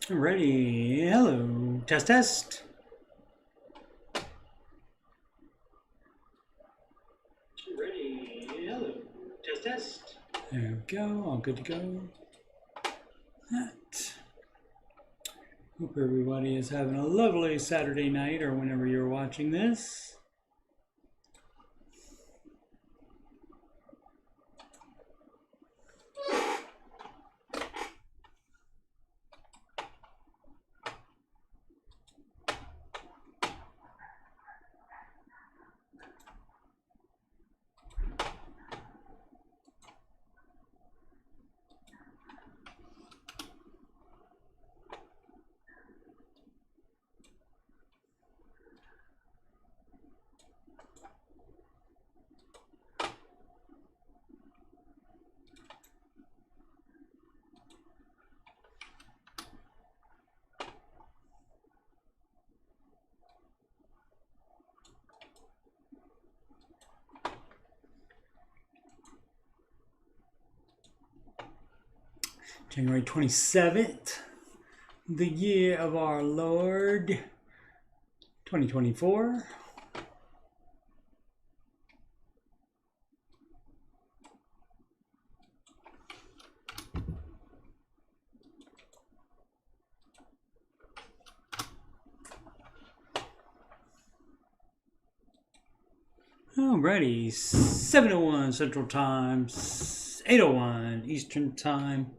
Ready. Hello. Test, test. Ready. Hello. Test, test. There we go. All good to go. That. Hope everybody is having a lovely Saturday night or whenever you're watching this. January 27th, the year of our Lord, 2024. Alrighty, 7:01 Central Time, 8:01 Eastern Time.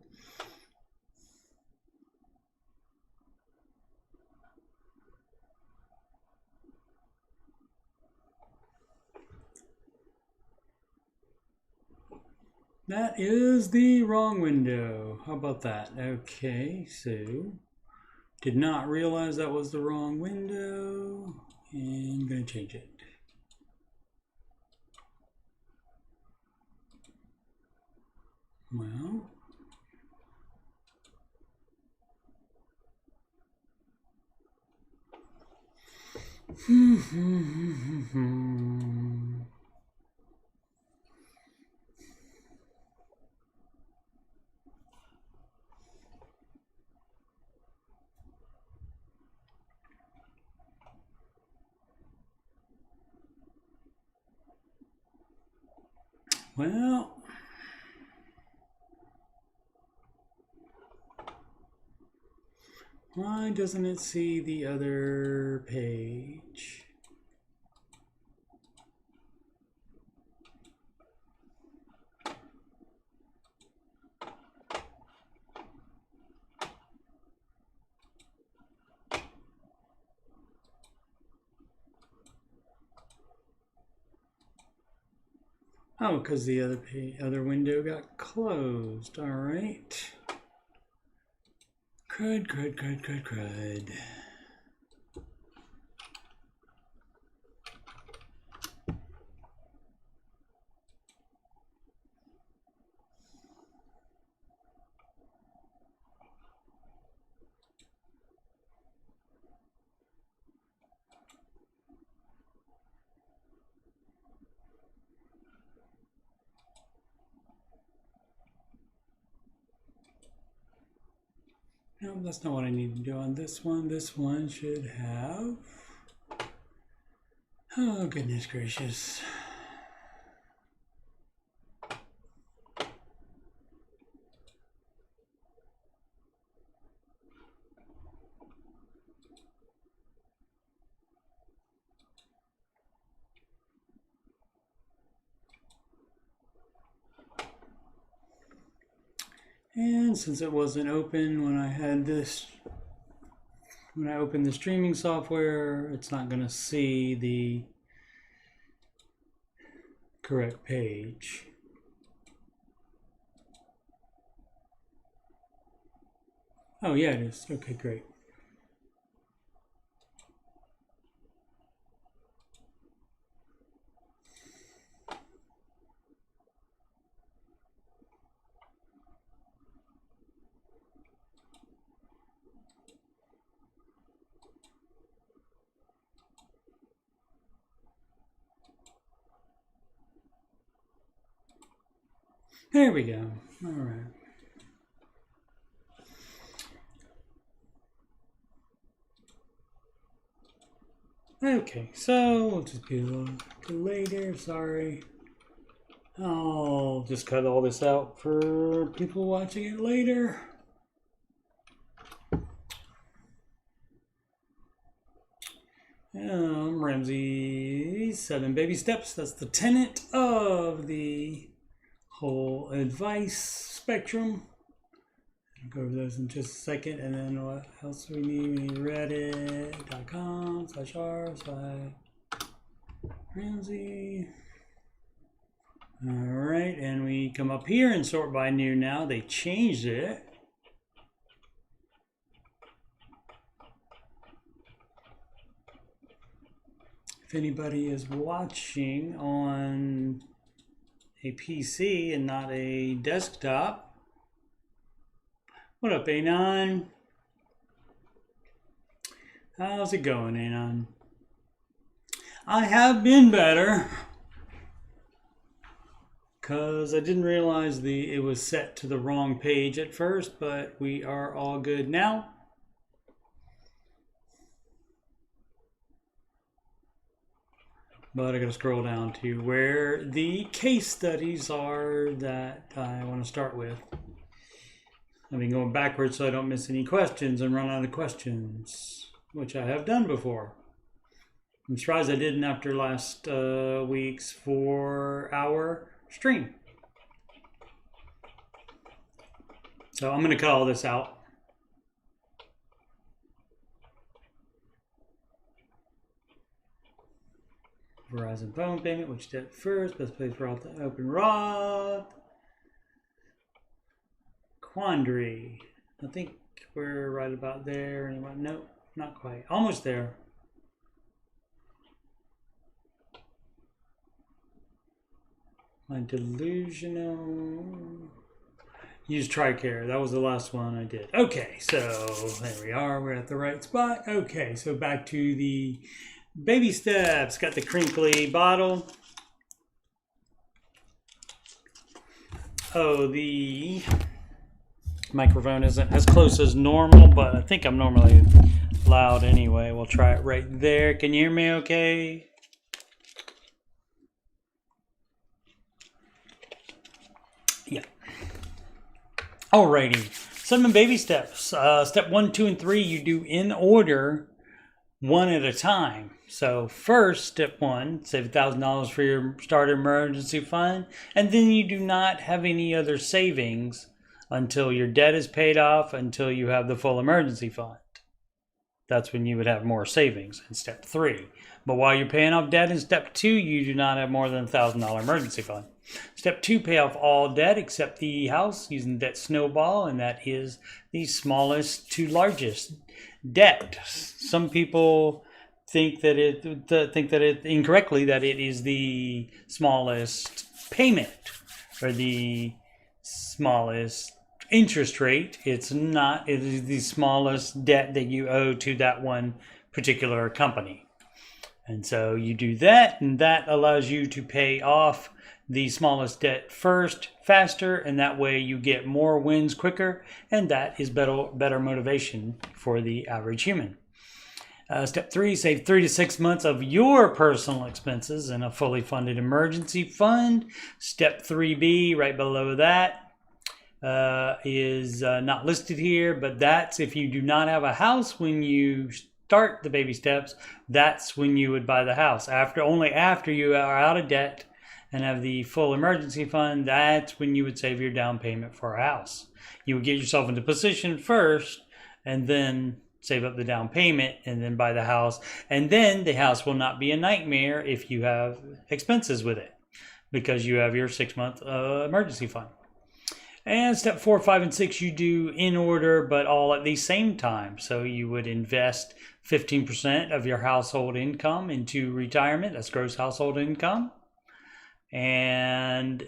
That is the wrong window. How about that? Okay, so did not realize that was the wrong window and I'm gonna change it. Well, well, why doesn't it see the other page? Oh, because the other window got closed. All right. Crud. No, that's not what I need to do on this one. This one should have... Oh, goodness gracious. And since it wasn't open when I had this, when I opened the streaming software, it's not going to see the correct page. Oh yeah, it is. Okay, great. There we go. All right. Okay, so we'll just do a little later. Sorry. I'll just cut all this out for people watching it later. Ramsey, 7 baby steps. That's the tenet of the whole advice spectrum. I'll go over those in just a second. And then what else do we need? We need reddit.com/r/Ramsey. All right, and we come up here and sort by new now. They changed it. If anybody is watching on a PC and not a desktop, what up, Anon? How's it going, Anon? I have been better because I didn't realize it was set to the wrong page at first, but we are all good now. But I gotta scroll down to where the case studies are that I want to start with. I've been going backwards so I don't miss any questions and run out of questions, which I have done before. I'm surprised I didn't after last week's 4-hour stream. So I'm gonna cut all this out. Verizon phone payment, which step first? Best place for all to open Roth. Quandary. I think we're right about there. Anyone? Nope, not quite. Almost there. My delusional. Use TRICARE. That was the last one I did. Okay, so there we are. We're at the right spot. Okay, so back to the baby steps. Got the crinkly bottle. Oh, the microphone isn't as close as normal, but I think I'm normally loud anyway. We'll try it right there. Can you hear me okay? Yeah. Alrighty. 7 baby steps. Step 1, 2, and 3 you do in order, one at a time. So first, step 1, save $1,000 for your starter emergency fund, and then you do not have any other savings until your debt is paid off, until you have the full emergency fund. That's when you would have more savings in step 3. But while you're paying off debt in step 2, you do not have more than $1,000 emergency fund. Step 2, pay off all debt except the house using debt snowball, and that is the smallest to largest debt. Some people think that it incorrectly that it is the smallest payment or the smallest interest rate. It's not. It is the smallest debt that you owe to that one particular company. And so you do that, and that allows you to pay off the smallest debt first, faster, and that way you get more wins quicker, and that is better motivation for the average human. Step 3, save 3 to 6 months of your personal expenses in a fully funded emergency fund. Step 3B, right below that, is not listed here, but that's if you do not have a house when you start the baby steps. That's when you would buy the house. Only after you are out of debt and have the full emergency fund, that's when you would save your down payment for a house. You would get yourself into position first, and then save up the down payment, and then buy the house. And then the house will not be a nightmare if you have expenses with it, because you have your 6-month emergency fund. And step 4, 5, and 6 you do in order, but all at the same time. So you would invest 15% of your household income into retirement. That's gross household income. And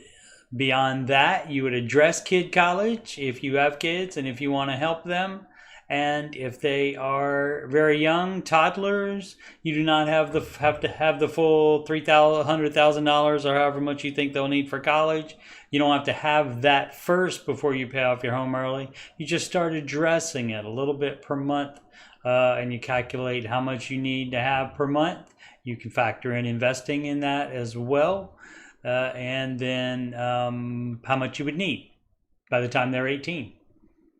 beyond that, you would address kid college if you have kids and if you want to help them. And if they are very young, toddlers, you do not have to have the full $300,000 or however much you think they'll need for college. You don't have to have that first before you pay off your home early. You just start addressing it a little bit per month, and you calculate how much you need to have per month. You can factor in investing in that as well, and then how much you would need by the time they're 18,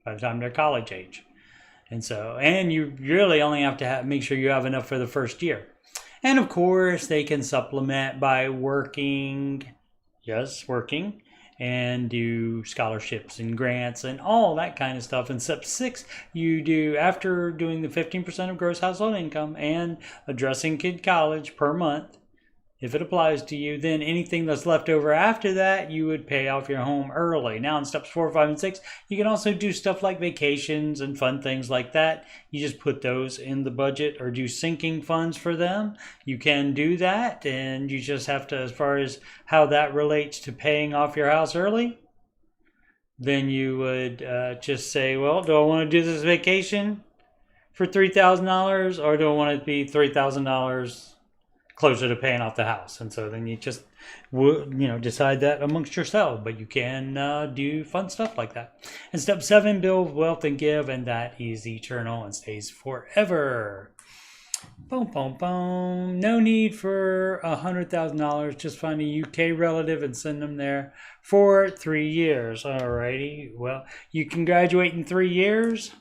by the time they're college age. And you really only have to make sure you have enough for the first year. And of course, they can supplement by working, and do scholarships and grants and all that kind of stuff. And step 6, you do, after doing the 15% of gross household income and addressing kid college per month, if it applies to you, then anything that's left over after that, you would pay off your home early. Now in steps 4, 5, and 6, you can also do stuff like vacations and fun things like that. You just put those in the budget or do sinking funds for them. You can do that, and you just have to, as far as how that relates to paying off your house early, then you would just say, well, do I want to do this vacation for $3,000 or do I want it to be $3,000 closer to paying off the house? And so then you just decide that amongst yourself, but you can do fun stuff like that. And step 7, build wealth and give, and that is eternal and stays forever. Boom, boom, boom. No need for $100,000. Just find a UK relative and send them there for 3 years. Alrighty. Well, you can graduate in 3 years.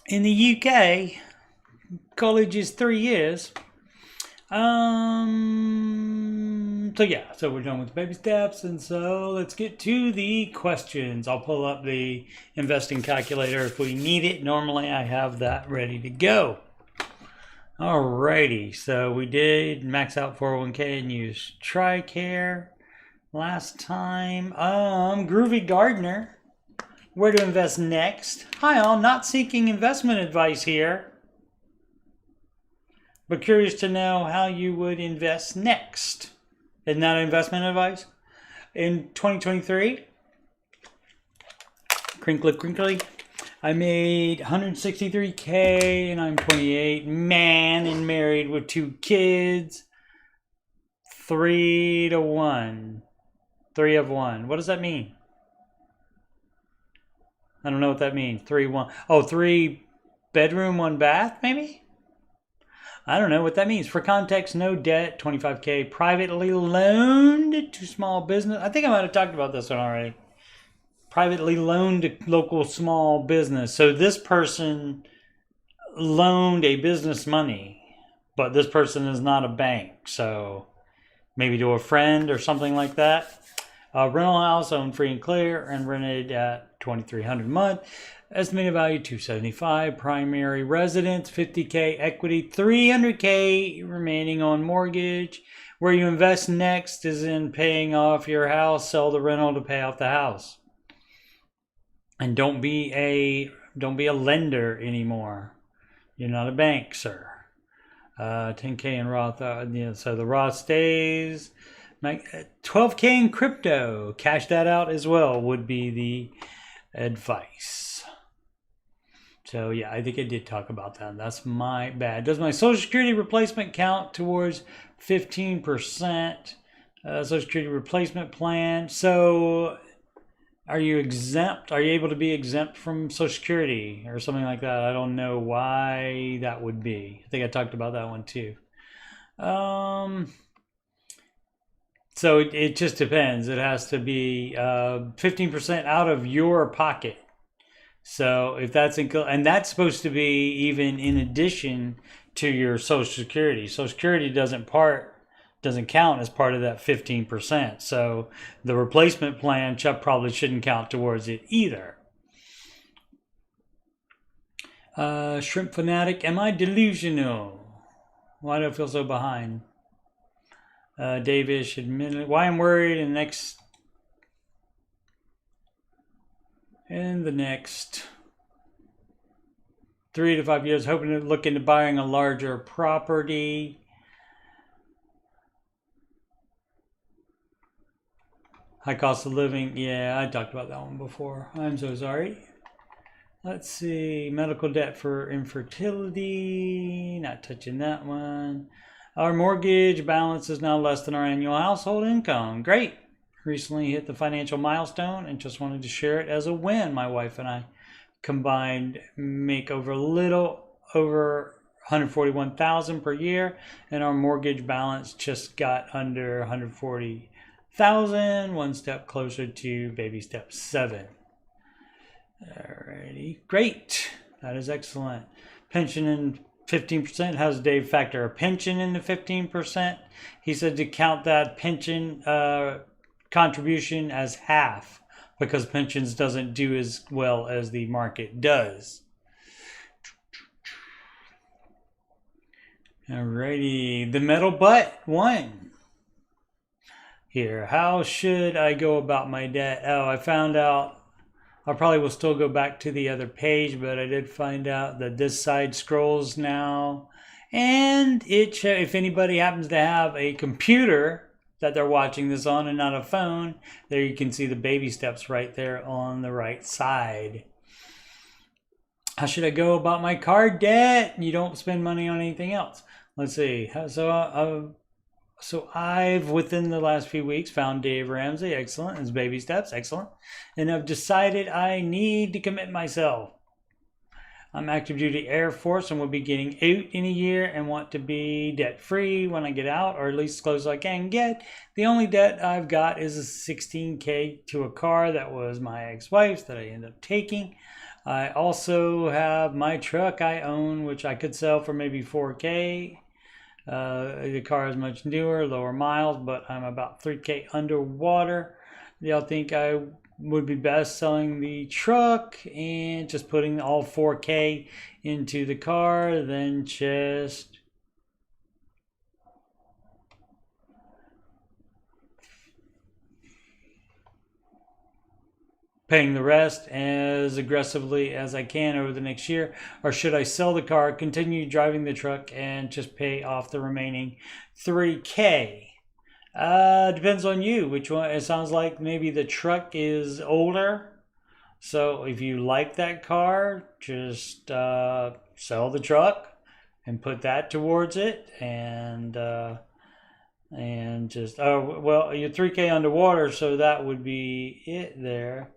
In the UK, college is 3 years. So we're done with baby steps, and so let's get to the questions. I'll pull up the investing calculator if we need it. Normally I have that ready to go. Alrighty, so we did max out 401k and use TRICARE last time. Groovy Gardener, where to invest next? Hi all, not seeking investment advice here, but curious to know how you would invest next. Isn't that investment advice? In 2023, crinkly, I made $163K and I'm 28, man, and married with 2 kids. 3 to 1. 3 of 1. What does that mean? I don't know what that means. 3, 1. Oh, 3 bedroom, 1 bath, maybe? I don't know what that means. For context, no debt, 25K, privately loaned to small business. I think I might have talked about this one already. Privately loaned to local small business. So this person loaned a business money, but this person is not a bank. So maybe to a friend or something like that. Rental house owned free and clear and rented at $2,300 a month. Estimated value $275. Primary residence $50K. Equity $300K remaining on mortgage. Where you invest next is in paying off your house. Sell the rental to pay off the house. And don't be a lender anymore. You're not a bank, sir. 10K in Roth. So the Roth stays. 12K in crypto. Cash that out as well would be the advice. So yeah, I think I did talk about that. That's my bad. Does my Social Security replacement count towards 15%? Social Security replacement plan. So are you exempt? Are you able to be exempt from Social Security or something like that? I don't know why that would be. I think I talked about that one too. So it just depends. It has to be 15% out of your pocket. So if that's and that's supposed to be even in addition to your Social Security. Social Security doesn't count as part of that 15%. So the replacement plan probably shouldn't count towards it either. Shrimp Fanatic, am I delusional? Why do I feel so behind? Davish, admitted. Why I'm worried in the next 3 to 5 years, hoping to look into buying a larger property. High cost of living. Yeah, I talked about that one before. I'm so sorry. Let's see, medical debt for infertility, not touching that one. Our mortgage balance is now less than our annual household income. Great. Recently hit the financial milestone and just wanted to share it as a win. My wife and I combined make over a little over 141,000 per year, and our mortgage balance just got under 140,000, one step closer to baby step 7. Alrighty, great. That is excellent. Pension in 15%. How does Dave factor a pension in the 15%? He said to count that pension contribution as half because pensions doesn't do as well as the market does. Alrighty, the metal butt one. Here, how should I go about my debt? Oh, I found out. I probably will still go back to the other page, but I did find out that this side scrolls now. And if anybody happens to have a computer that they're watching this on and not a phone, there you can see the baby steps right there on the right side. How should I go about my card debt? You don't spend money on anything else. Let's see. So I've, within the last few weeks, found Dave Ramsey, excellent, his baby steps, excellent. And I've decided I need to commit myself. I'm active duty Air Force and will be getting out in a year and want to be debt free when I get out, or at least as close as I can get. The only debt I've got is a $16K to a car that was my ex-wife's that I ended up taking. I also have my truck I own, which I could sell for maybe $4K. The car is much newer, lower miles, but I'm about $3K underwater. Y'all think I would be best selling the truck and just putting all $4K into the car, then just paying the rest as aggressively as I can over the next year? Or should I sell the car, continue driving the truck, and just pay off the remaining $3K? Depends on you. Which one? It sounds like maybe the truck is older. So if you like that car, just sell the truck and put that towards it, and just, oh, well, you're 3K underwater, so that would be it there.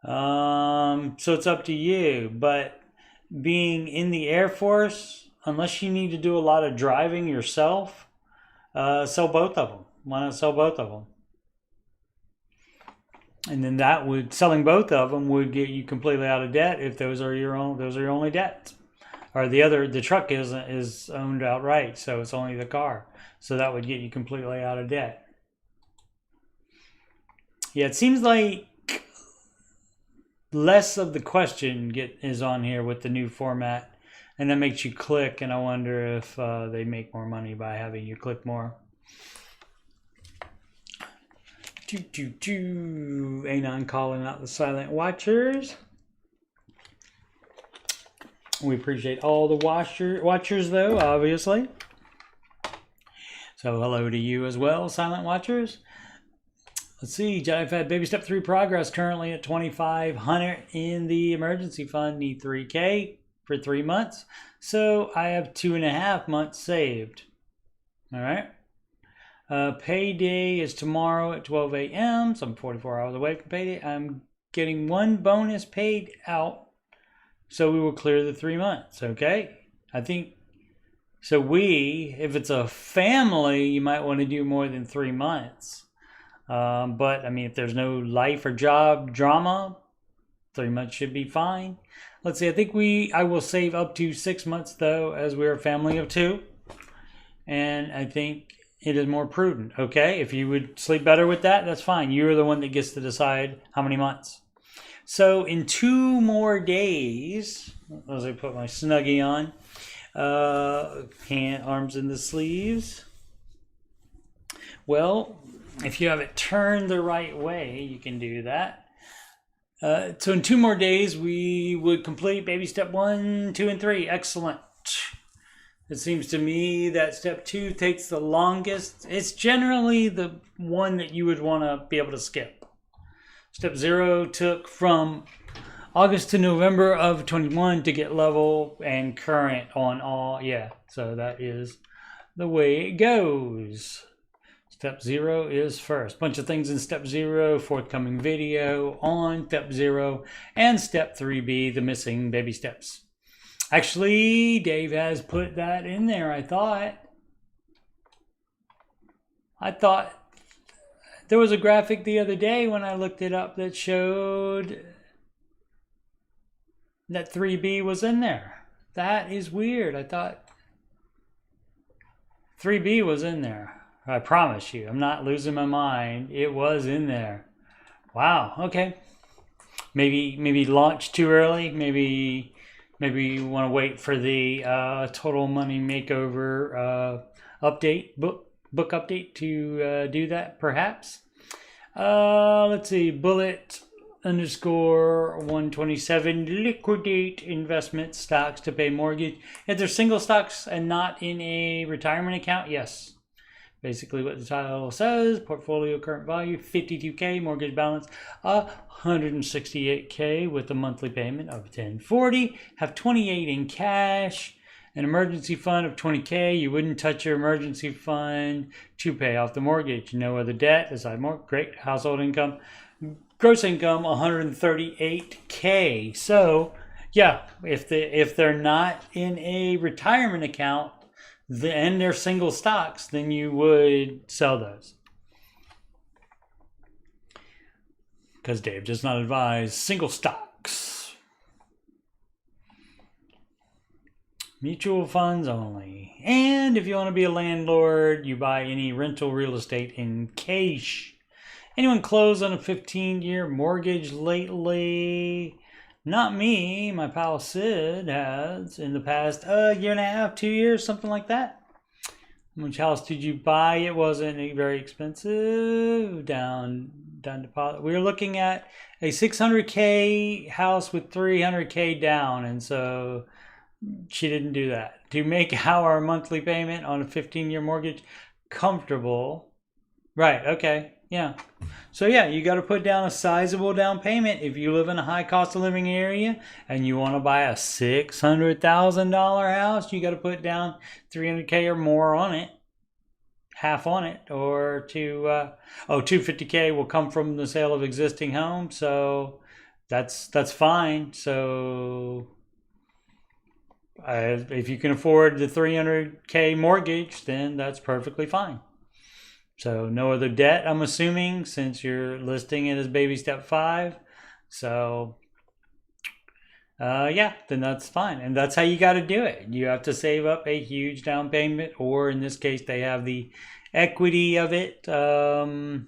So it's up to you, but being in the Air Force, unless you need to do a lot of driving yourself, sell both of them. Why not sell both of them? And then selling both of them would get you completely out of debt if those are your only debts. Or the truck is owned outright, so it's only the car. So that would get you completely out of debt. Yeah, it seems like less of the question is on here with the new format, and that makes you click, and I wonder if they make more money by having you click more. Anon calling out the silent watchers. We appreciate all the watchers though, obviously. So hello to you as well, silent watchers. Let's see, I've had baby step 3 progress currently at 2,500 in the emergency fund. Need 3K for 3 months. So I have 2.5 months saved. All right. Payday is tomorrow at 12 a.m. So I'm 44 hours away from payday. I'm getting 1 bonus paid out. So we will clear the 3 months. Okay. I think, so if it's a family, you might want to do more than 3 months. But I mean, if there's no life or job drama, 3 months should be fine. Let's see, I think I will save up to 6 months though, as we're a family of 2. And I think it is more prudent. Okay, if you would sleep better with that, that's fine. You're the one that gets to decide how many months. So in 2 more days, as I put my Snuggie on, arms in the sleeves. Well, if you have it turned the right way, you can do that. So in 2 more days, we would complete baby step 1, 2, and 3. Excellent. It seems to me that step 2 takes the longest. It's generally the one that you would want to be able to skip. Step 0 took from August to November of 21 to get level and current on all. Yeah, so that is the way it goes. Step 0 is first. Bunch of things in step 0, forthcoming video on step 0, and step 3B, the missing baby steps. Actually, Dave has put that in there, I thought. There was a graphic the other day when I looked it up that showed that 3B was in there. That is weird. I thought 3B was in there. I promise you, I'm not losing my mind. It was in there. Wow. Okay. Maybe launch too early. Maybe you want to wait for the Total Money Makeover update book update to do that. Perhaps. Let's see. Bullet_127 liquidate investment stocks to pay mortgage. If they're single stocks and not in a retirement account, yes. Basically what the title says, portfolio current value, 52K, mortgage balance, 168K with a monthly payment of $10.40, have 28 in cash, an emergency fund of 20K. You wouldn't touch your emergency fund to pay off the mortgage. No other debt aside more. Great household income. Gross income, 138K. So, yeah, if they're not in a retirement account, and they're single stocks, then you would sell those. Because Dave does not advise single stocks. Mutual funds only. And if you want to be a landlord, you buy any rental real estate in cash. Anyone close on a 15-year mortgage lately? Not me. My pal Sid has in the past year and a half, 2 years, something like that. How much house did you buy? It wasn't very expensive. Down deposit. We were looking at a 600K house with 300K down, and so she didn't do that. To make our monthly payment on a 15-year mortgage comfortable. Right, okay. Yeah. So yeah, you got to put down a sizable down payment if you live in a high cost of living area and you want to buy a $600,000 house. You got to put down 300K or more on it, half on it, or $250K will come from the sale of existing homes. So that's fine. So if you can afford the 300K mortgage, then that's perfectly fine. So no other debt, I'm assuming, since you're listing it as baby step 5. So yeah, then that's fine. And that's how you got to do it. You have to save up a huge down payment, or in this case, they have the equity of it. So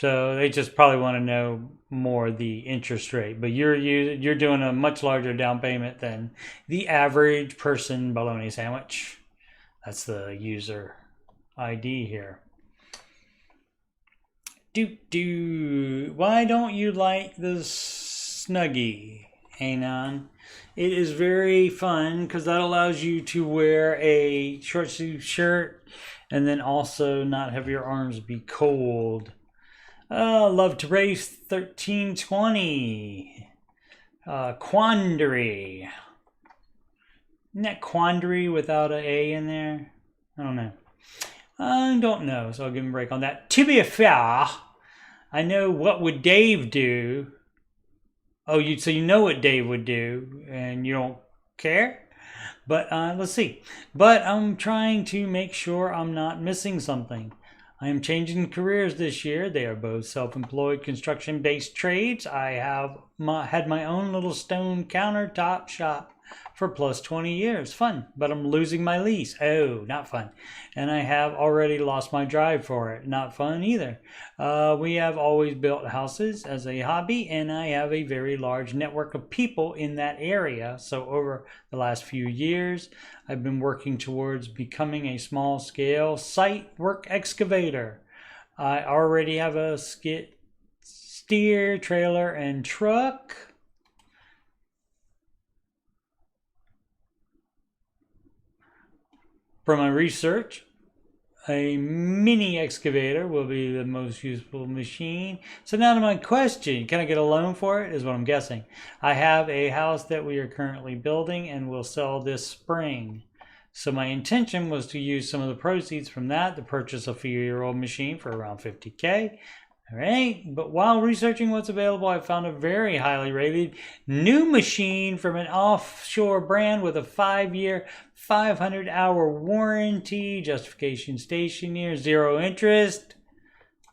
they just probably want to know more the interest rate. But you're doing a much larger down payment than the average person bologna sandwich. That's the user ID here. Why don't you like the Snuggie, Anon? It is very fun because that allows you to wear a short sleeve shirt and then also not have your arms be cold. Love to race 1320. Quandary. Isn't that quandary without an A in there? I don't know. I don't know, so I'll give him a break on that. To be fair, I know what would Dave do. Oh, so you know what Dave would do, and you don't care? But let's see. But I'm trying to make sure I'm not missing something. I am changing careers this year. They are both self-employed construction-based trades. I have had my own little stone countertop shop for plus 20 years. Fun, but I'm losing my lease. Oh, not fun. And I have already lost my drive for it. Not fun either. We have always built houses as a hobby, and I have a very large network of people in that area. So over the last few years, I've been working towards becoming a small-scale site work excavator. I already have a skid steer, trailer, and truck. From my research, a mini excavator will be the most useful machine. So now to my question, can I get a loan for it, is what I'm guessing. I have a house that we are currently building and will sell this spring. So my intention was to use some of the proceeds from that to purchase a few-year-old machine for around 50K. All right, but while researching what's available, I found a very highly rated new machine from an offshore brand with a 5-year, 500-hour warranty, justification station year, 0 interest.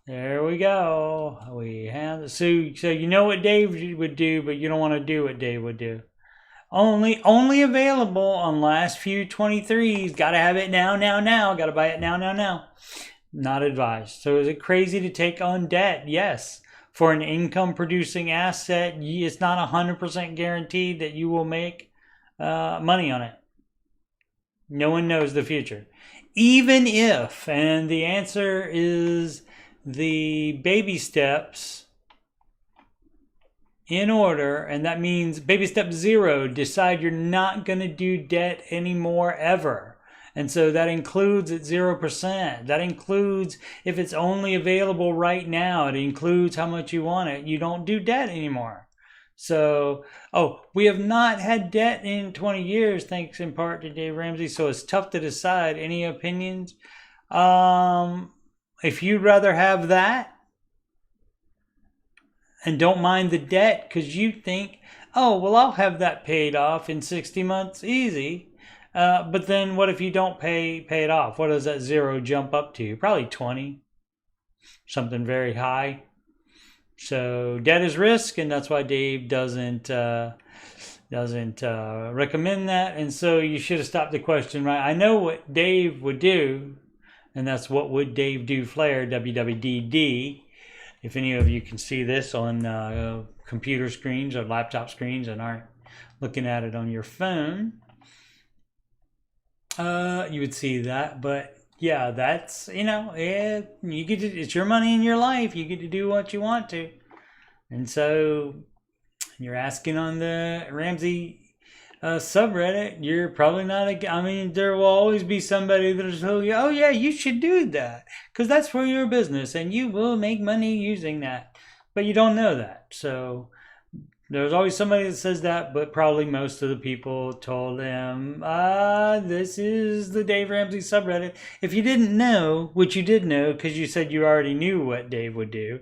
There we go. We have so you know what Dave would do, but you don't want to do what Dave would do. Only available on last few 23s. Got to have it now. Got to buy it now. Not advised. So is it crazy to take on debt? Yes. For an income producing asset, it's not 100% guaranteed that you will make money on it. No one knows the future. Even if, and the answer is the baby steps in order, and that means baby step 0, decide you're not going to do debt anymore ever. And so that includes at 0%. That includes if it's only available right now. It includes how much you want it. You don't do debt anymore. So, we have not had debt in 20 years, thanks in part to Dave Ramsey. So it's tough to decide. Any opinions? If you'd rather have that and don't mind the debt because you think, I'll have that paid off in 60 months, easy. But then what if you don't pay it off? What does that 0 jump up to? Probably 20. Something very high. So debt is risk, and that's why Dave doesn't recommend that. And so you should have stopped the question right. I know what Dave would do, and that's what would Dave do Flair, WWDD. If any of you can see this on computer screens or laptop screens and aren't looking at it on your phone. You would see that, but yeah, that's, you get to, it's your money in your life. You get to do what you want to. And so you're asking on the Ramsey subreddit, you're probably not, there will always be somebody that'll tell you, oh yeah, you should do that because that's for your business and you will make money using that. But you don't know that. So there's always somebody that says that, but probably most of the people told him, this is the Dave Ramsey subreddit. If you didn't know, which you did know because you said you already knew what Dave would do,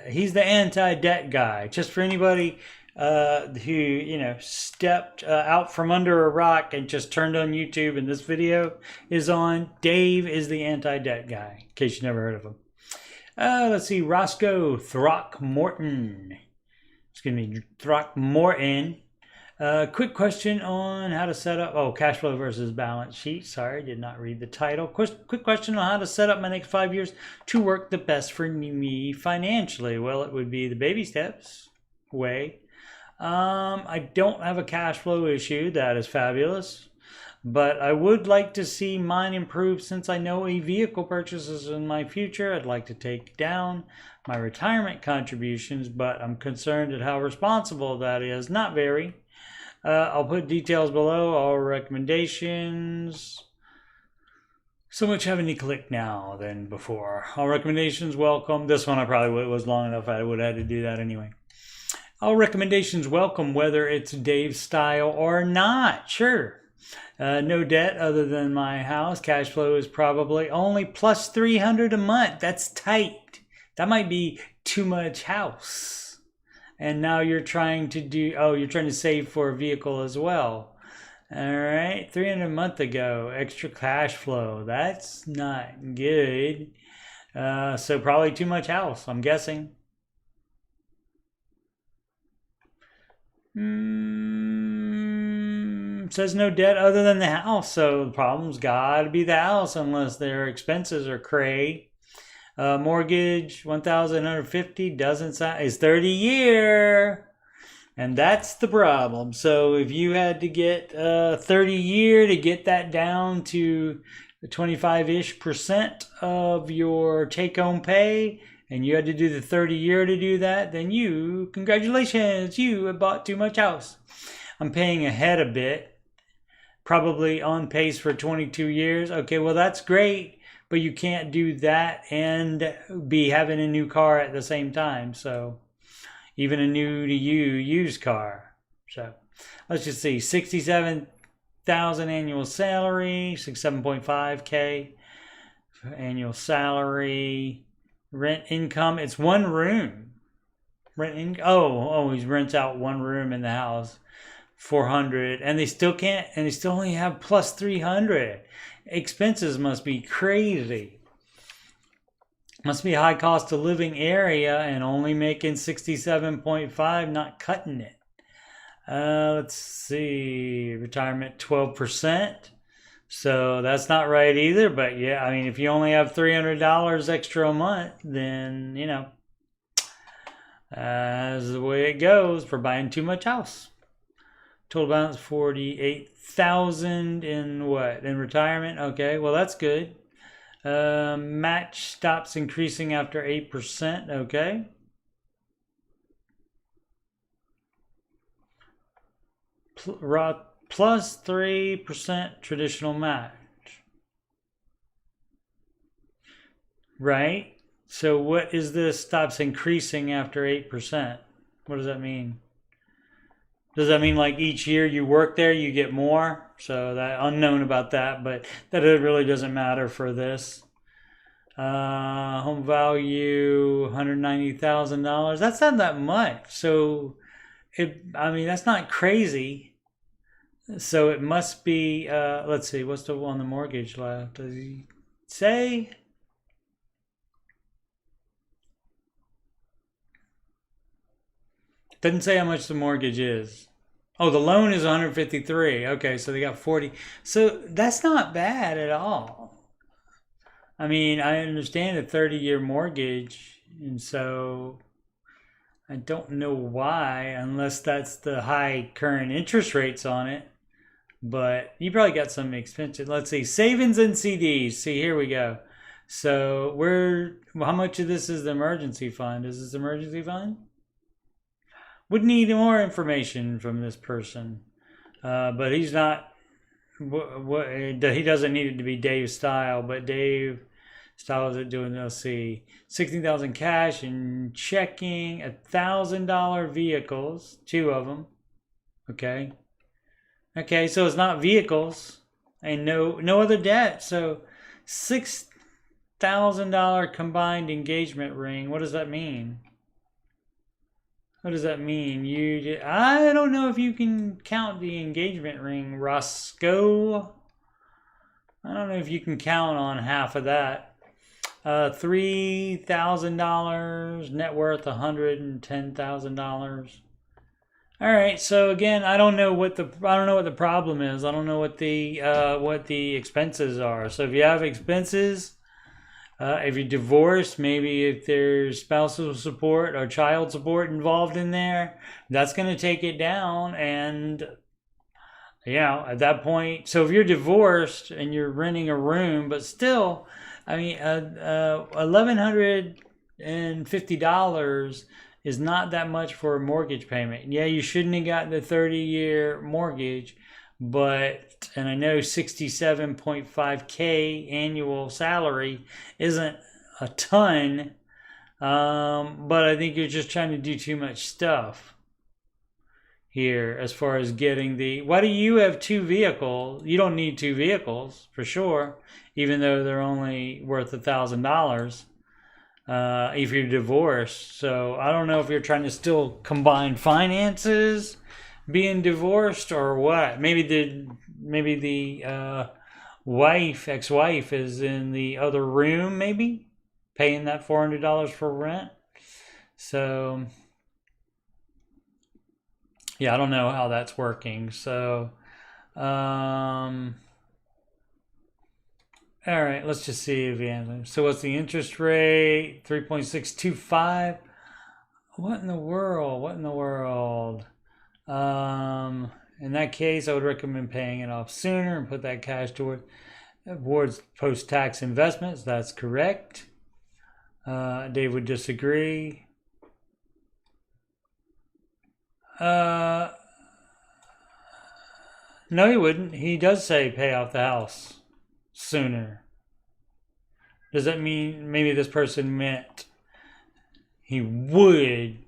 he's the anti-debt guy. Just for anybody who, stepped out from under a rock and just turned on YouTube and this video is on, Dave is the anti-debt guy, in case you never heard of him. Let's see, Roscoe Throckmorton. Throckmorton. Quick question on how to set up, cash flow versus balance sheet. Sorry, did not read the title. Quick question on how to set up my next 5 years to work the best for me financially. Well, it would be the baby steps way. I don't have a cash flow issue. That is fabulous. But I would like to see mine improve since I know a vehicle purchases in my future. I'd like to take down my retirement contributions, but I'm concerned at how responsible that is. Not very. I'll put details below, all recommendations. So much having to click now than before. All recommendations welcome. This one I probably was long enough. I would have had to do that anyway. All recommendations welcome, whether it's Dave's style or not. Sure. No debt other than my house. Cash flow is probably only plus $300 a month. That's tight. That might be too much house. And now you're trying to you're trying to save for a vehicle as well. All right, $300 a month ago, extra cash flow. That's not good. So probably too much house, I'm guessing. Says no debt other than the house. So the problem's got to be the house unless their expenses are cray. Mortgage, $1,150 doesn't sound, is 30-year. And that's the problem. So if you had to get 30-year to get that down to 25-ish% of your take-home pay, and you had to do the 30-year to do that, then congratulations, you have bought too much house. I'm paying ahead a bit. probably on pace for 22 years. Okay, well, that's great, but you can't do that and be having a new car at the same time. So even a new to you used car. So let's just see, 67,000 annual salary, 67.5K annual salary, rent income. It's one room. He rents out one room in the house, 400, and they still can't, and they still only have plus 300. Expenses must be crazy. Must be a high cost of living area and only making 67.5, not cutting it. Let's see, retirement 12%. So that's not right either. But yeah, I mean, if you only have $300 extra a month, then, you know, that's the way it goes for buying too much house. Total balance 48,000 in what? In retirement? Okay, well, that's good. Match stops increasing after 8%. Okay. Plus 3% traditional match. Right? So what is this stops increasing after 8%? What does that mean? Does that mean like each year you work there, you get more? So that unknown about that, but that it really doesn't matter for this. Home value, $190,000. That's not that much. So that's not crazy. So it must be, let's see, what's on the mortgage left? Does he say? Doesn't say how much the mortgage is. Oh, the loan is 153. Okay, so they got 40. So that's not bad at all. I mean, I understand a 30-year mortgage, and so I don't know why, unless that's the high current interest rates on it. But you probably got some expensive. Let's see, savings and CDs. See, here we go. So how much of this is the emergency fund? Is this emergency fund? Would need more information from this person, but he's not. He doesn't need it to be Dave Style, but Dave Style is doing. Let's see, 16,000 cash and checking, $1,000 vehicles, 2 of them. Okay, so it's not vehicles and no other debt. So $6,000 combined engagement ring. What does that mean? What does that mean? I don't know if you can count the engagement ring, Roscoe. I don't know if you can count on half of that. $3,000, net worth $110,000. All right, so again, I don't know what the problem is. I don't know what the expenses are. So if you have expenses, if you're divorced, maybe if there's spousal support or child support involved in there, that's going to take it down. And, at that point, so if you're divorced and you're renting a room, but still, I mean, $1,150 is not that much for a mortgage payment. Yeah, you shouldn't have gotten the 30-year mortgage, and I know 67.5K annual salary isn't a ton, but I think you're just trying to do too much stuff here as far as getting why do you have 2 vehicles? You don't need 2 vehicles for sure, even though they're only worth $1,000 if you're divorced. So I don't know if you're trying to still combine finances being divorced or what. Maybe the ex-wife is in the other room, maybe paying that $400 for rent. So yeah, I don't know how that's working. So all right, let's just see if he answers. So what's the interest rate? 3.625. What in the world? In that case, I would recommend paying it off sooner and put that cash towards post-tax investments. That's correct. Dave would disagree. No, he wouldn't. He does say pay off the house sooner. Does that mean maybe this person meant he wouldn't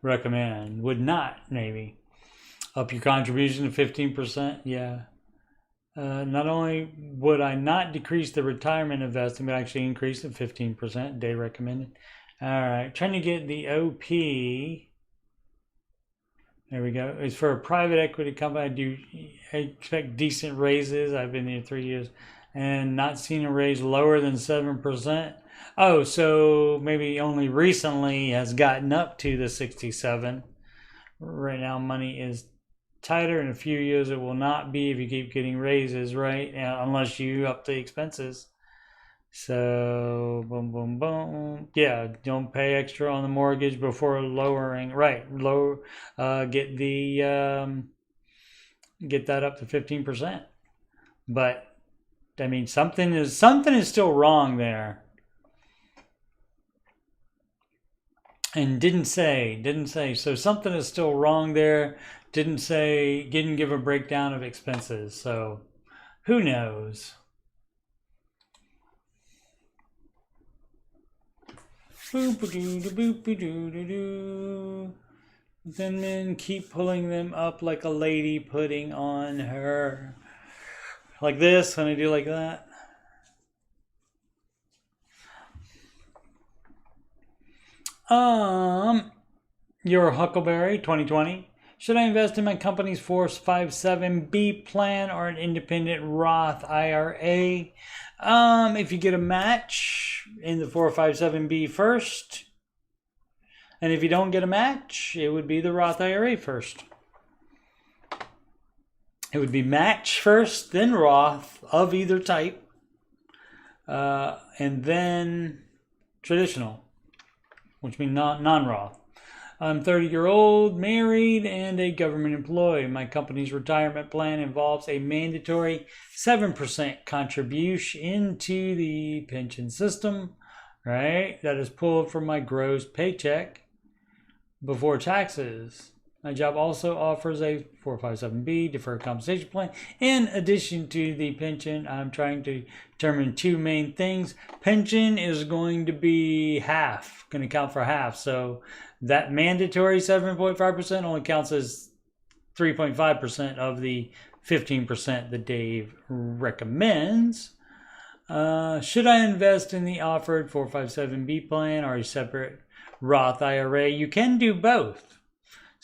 recommend, would not maybe up your contribution to 15%? Yeah. Not only would I not decrease the retirement investing, but actually increase it 15%. They recommended. All right, trying to get the OP. There we go. It's for a private equity company. I expect decent raises. I've been here 3 years and not seen a raise lower than 7%. Oh, so maybe only recently has gotten up to the 67. Right now, money is tighter. In a few years, it will not be if you keep getting raises, right? Unless you up the expenses. So, boom, boom, boom. Yeah, don't pay extra on the mortgage before lowering. Right, lower. Get that up to 15%. But I mean, something is still wrong there. And didn't say. So something is still wrong there. Didn't give a breakdown of expenses. So who knows? Then keep pulling them up like a lady putting on her. Like this, when I do like that. Your Huckleberry 2020. Should I invest in my company's 457B plan or an independent Roth IRA? If you get a match in the 457B first, and if you don't get a match, it would be the Roth IRA first. It would be match first, then Roth of either type, and then traditional, which means non-Roth. I'm 30-year-old, married, and a government employee. My company's retirement plan involves a mandatory 7% contribution into the pension system, right? That is pulled from my gross paycheck before taxes. My job also offers a 457B deferred compensation plan. In addition to the pension, I'm trying to determine two main things. Pension is going to be half, going to count for half. So that mandatory 7.5% only counts as 3.5% of the 15% that Dave recommends. Should I invest in the offered 457B plan or a separate Roth IRA? You can do both.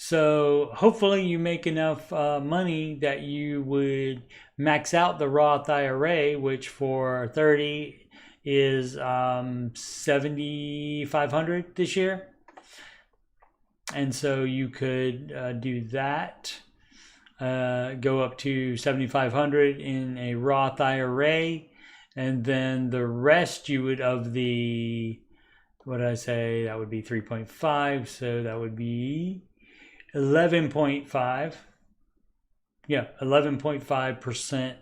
So hopefully you make enough money that you would max out the Roth IRA, which for 30 is $7,500 this year. And so you could do that, go up to $7,500 in a Roth IRA, and then the rest you would of the, what did I say? That would be 3.5, so that would be 11.5. Yeah, 11.5%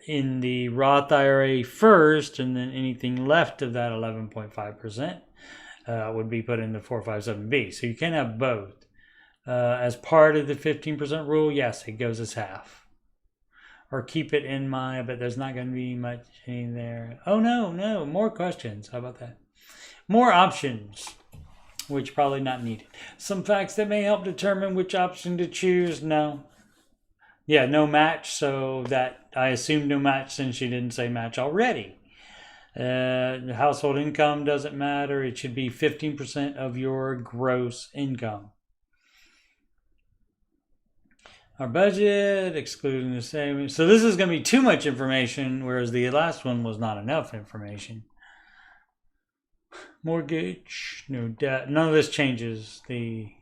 in the Roth IRA first, and then anything left of that 11.5% would be put in the 457B. So you can have both. As part of the 15% rule, yes, it goes as half. Or keep it in mind, but there's not going to be much in there. Oh, no, more questions. How about that? More options, which probably not needed. Some facts that may help determine which option to choose. No. Yeah, no match. So that I assume no match since you didn't say match already. Household income doesn't matter. It should be 15% of your gross income. Our budget, excluding the savings. So this is going to be too much information, whereas the last one was not enough information. Mortgage, no debt. None of this changes the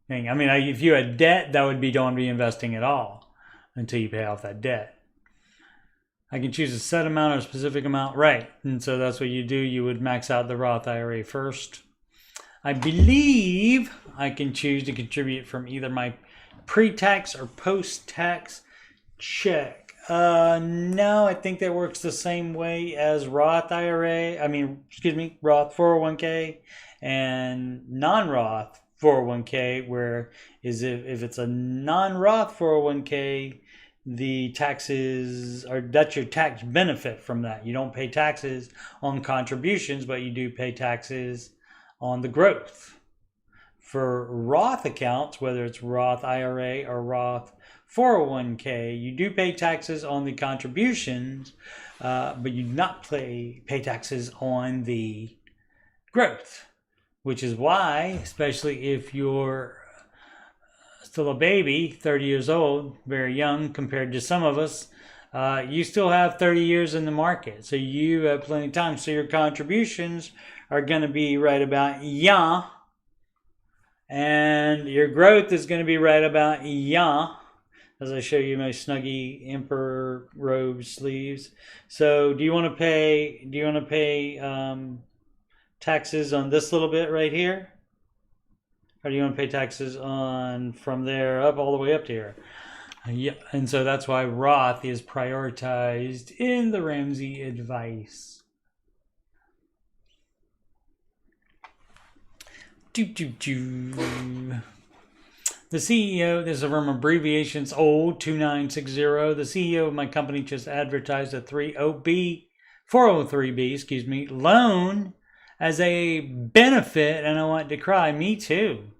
thing. I mean, if you had debt, that would be don't be investing at all until you pay off that debt. I can choose a set amount or a specific amount. Right. And so that's what you do. You would max out the Roth IRA first. I believe I can choose to contribute from either my pre-tax or post-tax check. No, I think that works the same way as Roth IRA. Roth 401k and non-Roth 401k, where is if it's a non-Roth 401k, the taxes are, that's your tax benefit from that. You don't pay taxes on contributions, but you do pay taxes on the growth. For Roth accounts, whether it's Roth IRA or Roth 401k, you do pay taxes on the contributions, but you do not pay taxes on the growth, which is why, especially if you're still a baby, 30 years old, very young compared to some of us, you still have 30 years in the market. So you have plenty of time. So your contributions are going to be right about and your growth is going to be right about as I show you my Snuggie Emperor robe sleeves. So do you want to pay taxes on this little bit right here? Or do you want to pay taxes on from there up all the way up to here? Yeah, and so that's why Roth is prioritized in the Ramsey advice. The CEO, this is from abbreviations old 2960. The CEO of my company just advertised a 403B, loan as a benefit, and I want to cry. Me too.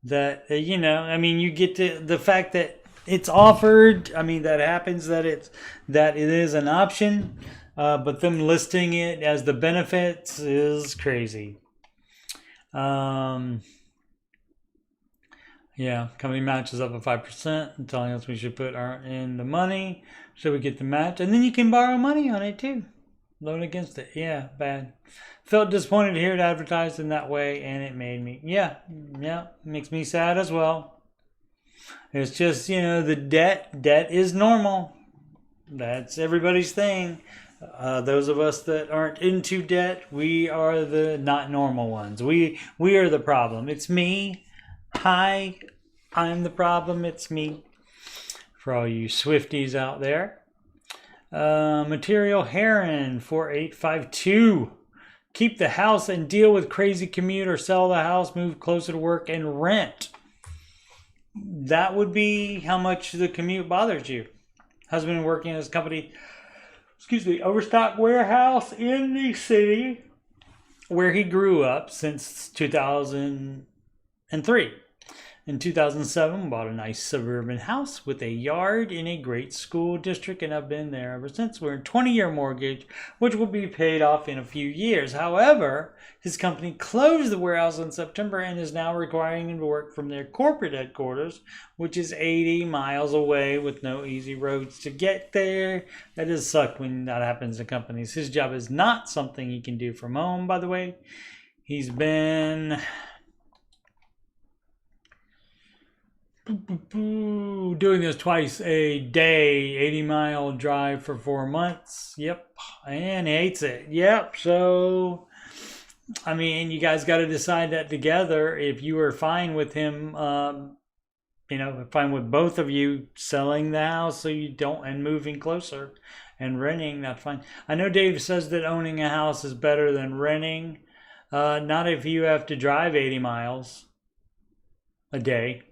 That, you know, I mean, you get to the fact that it's offered. I mean, that happens, that it is an option, but them listing it as the benefits is crazy. Yeah, company matches up at 5% and telling us we should put in the money so we get the match, and then you can borrow money on it too. Loan against it. Yeah, bad. Felt disappointed to hear it advertised in that way, and it made me, makes me sad as well. It's just, you know, the debt is normal. That's everybody's thing. Those of us that aren't into debt, we are the not normal ones. We are the problem. It's me. Hi, I'm the problem. It's me. For all you Swifties out there. Material Heron 4852. Keep the house and deal with crazy commute, or sell the house, move closer to work, and rent. That would be how much the commute bothers you. Husband working at his company, overstock warehouse in the city where he grew up since 2003. In 2007, bought a nice suburban house with a yard in a great school district, and I've been there ever since. We're in a 20-year mortgage, which will be paid off in a few years. However, his company closed the warehouse in September and is now requiring him to work from their corporate headquarters, which is 80 miles away with no easy roads to get there. That does suck when that happens to companies. His job is not something he can do from home, by the way. He's been doing this twice a day, 80-mile drive for 4 months. Yep. And hates it. Yep. So, I mean, you guys got to decide that together. If you are fine with him, fine with both of you selling the house so you don't, and moving closer and renting, that's fine. I know Dave says that owning a house is better than renting. Not if you have to drive 80 miles a day.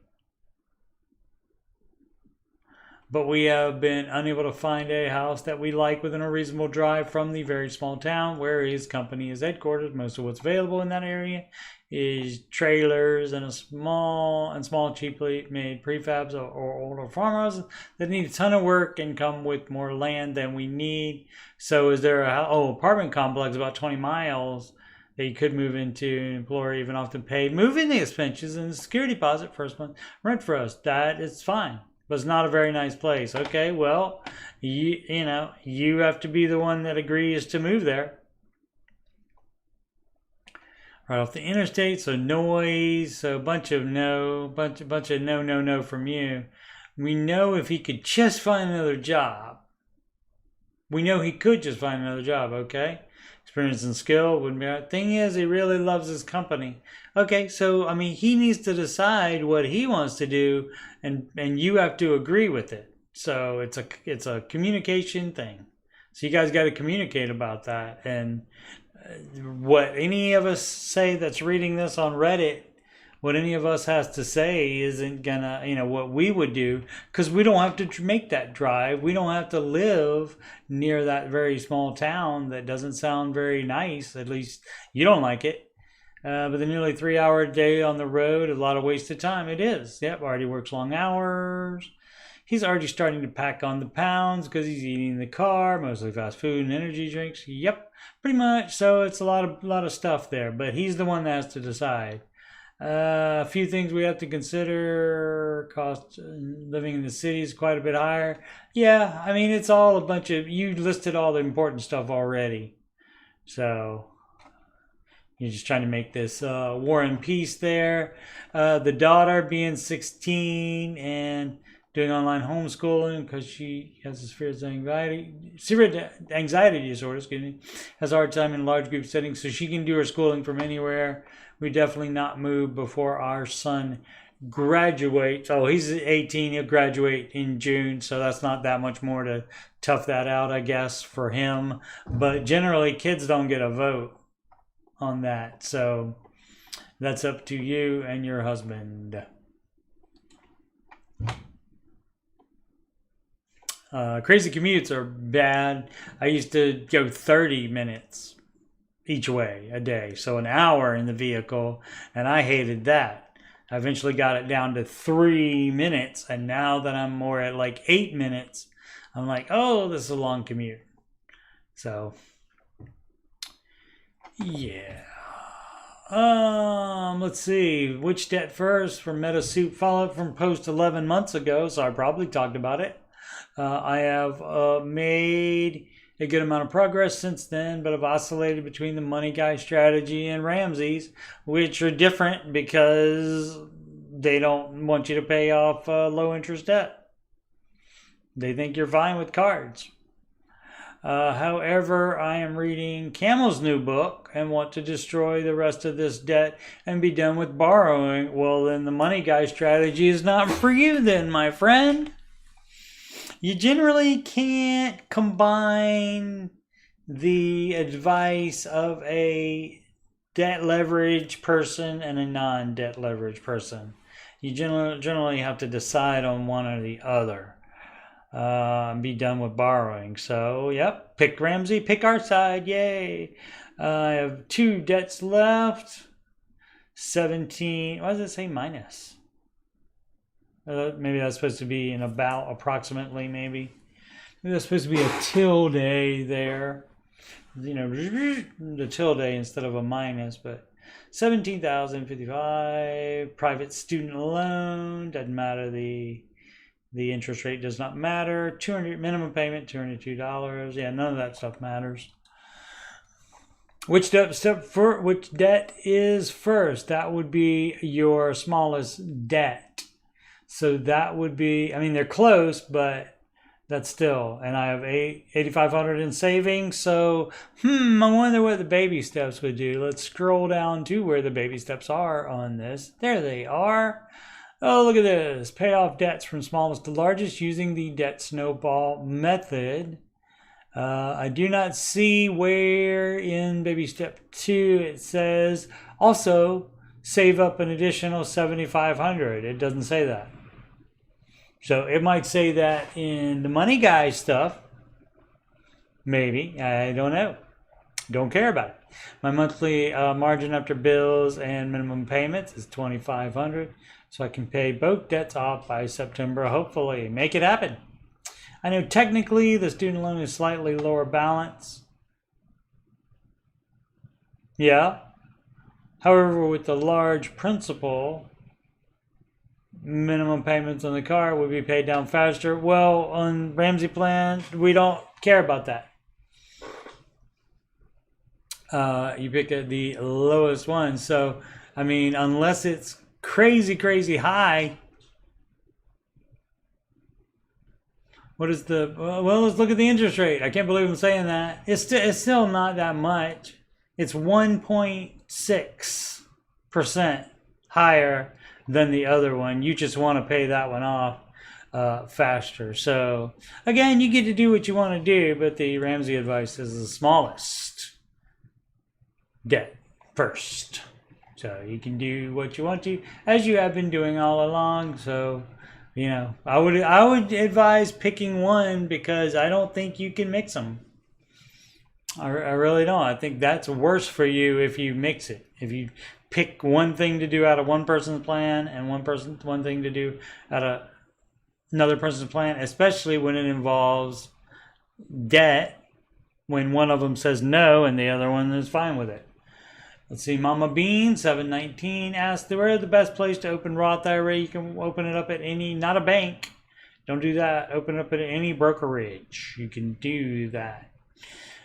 But we have been unable to find a house that we like within a reasonable drive from the very small town where his company is headquartered. Most of what's available in that area is trailers and small cheaply made prefabs or older farmhouses that need a ton of work and come with more land than we need. So is there apartment complex about 20 miles that you could move into, and employer even often pay moving expenses and security deposit first month rent for us. That is fine. But it's not a very nice place. Okay, well, you have to be the one that agrees to move there. Right off the interstate, so noise, so bunch of no from you. We know if he could just find another job. We know he could just find another job, okay? Experience and skill wouldn't be right. Thing is, he really loves his company. Okay, so, I mean, he needs to decide what he wants to do, and you have to agree with it. So it's a communication thing. So you guys got to communicate about that. And what any of us say that's reading this on Reddit, what any of us has to say isn't gonna, what we would do, because we don't have to make that drive. We don't have to live near that very small town that doesn't sound very nice. At least you don't like it. But the nearly 3-hour day on the road, a lot of wasted time. It is. Yep, already works long hours. He's already starting to pack on the pounds because he's eating in the car, mostly fast food and energy drinks. Yep, pretty much. So it's a lot of stuff there. But he's the one that has to decide. A few things we have to consider. Cost living in the city is quite a bit higher. Yeah, I mean, it's all a bunch of, you listed all the important stuff already. So you're just trying to make this war and peace there. The daughter being 16 and doing online homeschooling because she has a severe anxiety disorder, has a hard time in large group settings, so she can do her schooling from anywhere. We definitely not move before our son graduates. Oh, he's 18, he'll graduate in June, so that's not that much more to tough that out, I guess, for him. But generally, kids don't get a vote on that, so that's up to you and your husband. Crazy commutes are bad. I used to go 30 minutes each way a day, so an hour in the vehicle, and I hated that. I eventually got it down to 3 minutes, and now that I'm more at like 8 minutes, I'm like, oh, this is a long commute. So yeah. Let's see. Which debt first? From MetaSoup follow-up from post 11 months ago, so I probably talked about it. I have made a good amount of progress since then, but I've oscillated between the money guy strategy and Ramsey's, which are different because they don't want you to pay off low interest debt. They think you're fine with cards. However, I am reading Camel's new book and want to destroy the rest of this debt and be done with borrowing. Well, then the money guy strategy is not for you then, my friend. You generally can't combine the advice of a debt leverage person and a non-debt leverage person. You generally have to decide on one or the other. Be done with borrowing. So, yep, pick Ramsey, pick our side, yay. I have 2 debts left. 17, why does it say minus? Maybe that's supposed to be an about, approximately, maybe. Maybe that's supposed to be a tilde there. The tilde instead of a minus, but $17,055. Private student loan, doesn't matter. The interest rate does not matter. 200 minimum payment, $202. Yeah, none of that stuff matters. Which debt is first? That would be your smallest debt. So that would be, I mean, they're close, but that's still, and I have $8,500 in savings. So, I wonder what the baby steps would do. Let's scroll down to where the baby steps are on this. There they are. Oh, look at this. Pay off debts from smallest to largest using the debt snowball method. I do not see where in baby step 2 it says also save up an additional $7,500. It doesn't say that. So it might say that in the money guy stuff. Maybe. I don't know. Don't care about it. My monthly margin after bills and minimum payments is $2,500. So I can pay both debts off by September, hopefully. Make it happen. I know technically the student loan is slightly lower balance. Yeah. However, with the large principal, minimum payments on the car would be paid down faster. Well, on Ramsey plan, we don't care about that. You pick the lowest one. So, I mean, unless it's crazy high. What is the, well, let's look at the interest rate. I can't believe I'm saying that. It's still not that much. It's 1.6% higher than the other one. You just want to pay that one off faster. So again, you get to do what you want to do, but the Ramsey advice is the smallest debt first. So you can do what you want to, as you have been doing all along. So, you know, I would advise picking one because I don't think you can mix them. I really don't. I think that's worse for you if you mix it. If you pick one thing to do out of one person's plan and one thing to do out of another person's plan, especially when it involves debt, when one of them says no and the other one is fine with it. Let's see, Mama Bean 719 asked, where the best place to open Roth IRA? You can open it up at any, not a bank. Don't do that. Open it up at any brokerage. You can do that.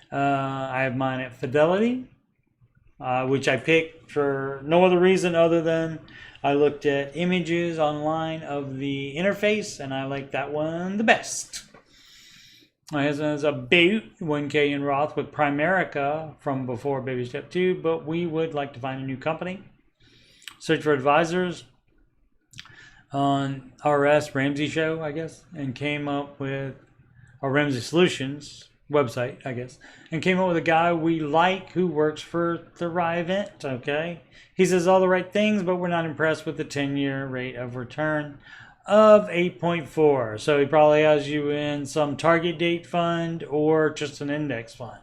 I have mine at Fidelity, which I picked for no other reason other than I looked at images online of the interface and I like that one the best. My husband has about 1K in Roth with Primerica from before Baby Step 2, but we would like to find a new company. Search for advisors on RS Ramsey show, I guess, and came up with our Ramsey Solutions website, I guess, and came up with a guy we like who works for Thrivent, okay? He says all the right things, but we're not impressed with the 10-year rate of return of 8.4. So he probably has you in some target date fund or just an index fund,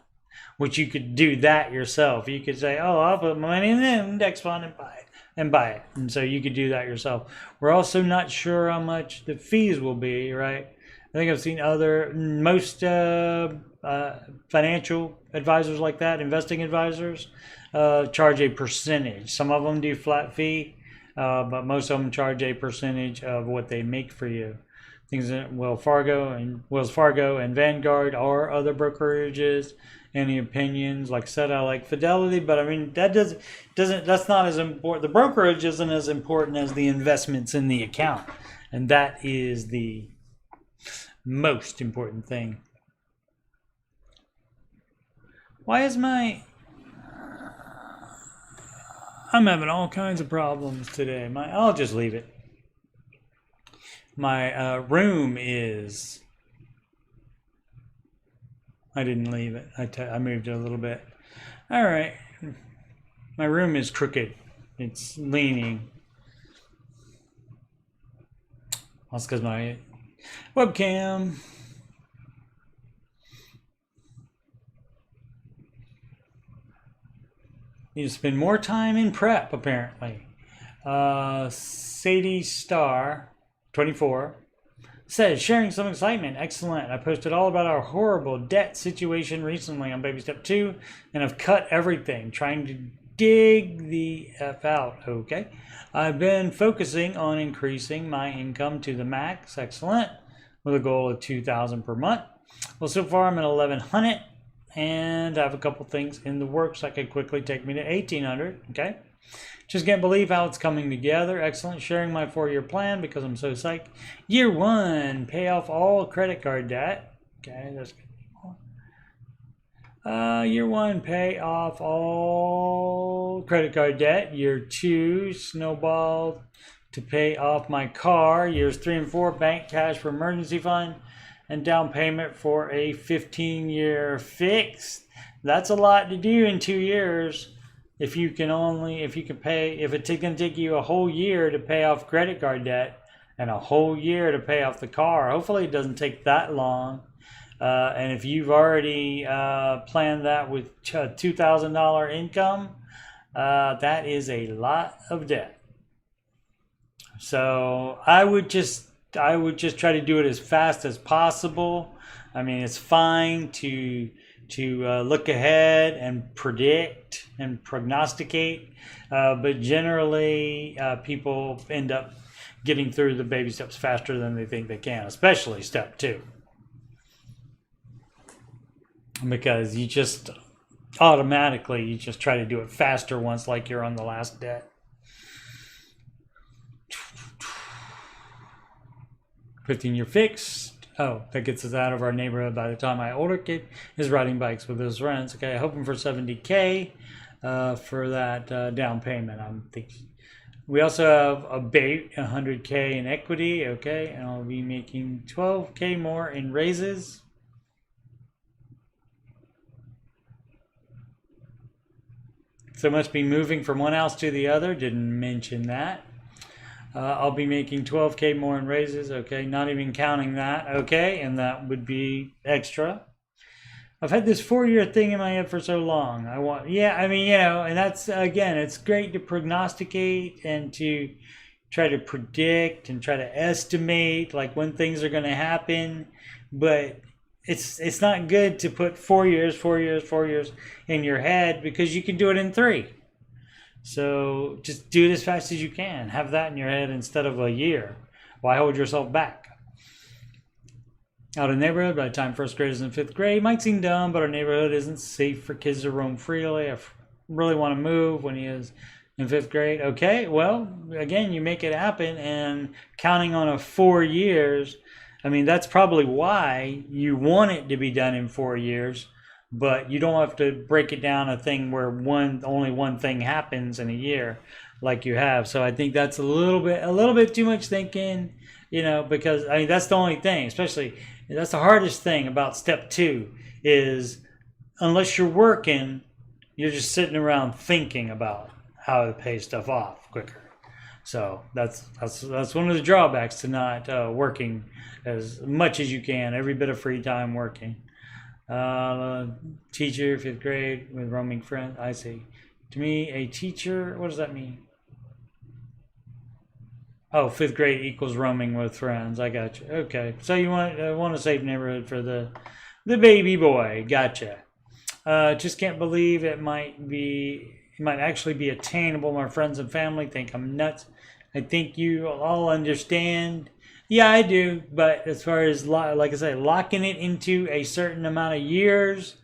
which you could do that yourself. You could say, oh, I'll put my money in an index fund and buy it. And so you could do that yourself. We're also not sure how much the fees will be, right? I think I've seen most financial advisors like that, investing advisors, charge a percentage. Some of them do flat fee, but most of them charge a percentage of what they make for you. Things that Wells Fargo and Vanguard are other brokerages. Any opinions? Like I said, I like Fidelity, but I mean that's not as important. The brokerage isn't as important as the investments in the account, and that is the most important thing. Why is I'm having all kinds of problems today. I'll just leave it. My room is, I didn't leave it. I moved it a little bit. All right. My room is crooked. It's leaning. That's because my webcam. Need to spend more time in prep, apparently. Sadie Star 24 says, sharing some excitement. Excellent. I posted all about our horrible debt situation recently on Baby Step 2 and have cut everything, trying to dig the F out. Okay. I've been focusing on increasing my income to the max. Excellent. With a goal of $2,000 per month. Well, so far I'm at $1,100 and I have a couple things in the works that could quickly take me to $1,800. Okay. Just can't believe how it's coming together. Excellent. Sharing my 4-year plan because I'm so psyched. Year 1, pay off all credit card debt. Okay, that's good. Year 1, pay off all credit card debt. Year 2, snowball to pay off my car. Years 3 and 4, bank cash for emergency fund and down payment for a 15-year fixed. That's a lot to do in 2 years. If it's going to take you a whole year to pay off credit card debt and a whole year to pay off the car, hopefully it doesn't take that long. And if you've already planned that with $2,000 income, that is a lot of debt. So I would just try to do it as fast as possible. I mean, it's fine to look ahead and predict and prognosticate, but generally people end up getting through the baby steps faster than they think they can, especially step 2. Because you just automatically try to do it faster once, like you're on the last debt. 15-year fixed. Oh, that gets us out of our neighborhood by the time my older kid is riding bikes with his friends. Okay, hoping for $70K for that down payment. I'm thinking. We also have about $100K in equity. Okay, and I'll be making $12K more in raises. So must be moving from one house to the other. Didn't mention that. I'll be making 12K more in raises. Okay, not even counting that. Okay, and that would be extra. I've had this 4-year thing in my head for so long. And that's, again, it's great to prognosticate and to try to predict and try to estimate like when things are going to happen, but it's not good to put 4 years in your head, because you can do it in 3. So just do it as fast as you can. Have that in your head instead of a year. Why hold yourself back? Out in the neighborhood, by the time first graders in 5th grade, might seem dumb, but our neighborhood isn't safe for kids to roam freely. I really want to move when he is in 5th grade. Okay, well, again, you make it happen, and counting on a 4 years, I mean, that's probably why you want it to be done in 4 years. But you don't have to break it down a thing where only one thing happens in a year like you have. So I think that's a little bit too much thinking, because I mean, that's the only thing, especially that's the hardest thing about step 2 is unless you're working, you're just sitting around thinking about how to pay stuff off quicker. So that's one of the drawbacks to not working as much as you can, every bit of free time working. Teacher, 5th grade with roaming friends. I see. To me, a teacher, what does that mean? Oh, 5th grade equals roaming with friends. I got you. Okay. So you want a safe neighborhood for the baby boy. Gotcha. Just can't believe it might actually be attainable. My friends and family think I'm nuts. I think you all understand. Yeah, I do, but as far as, like I said, locking it into a certain amount of years,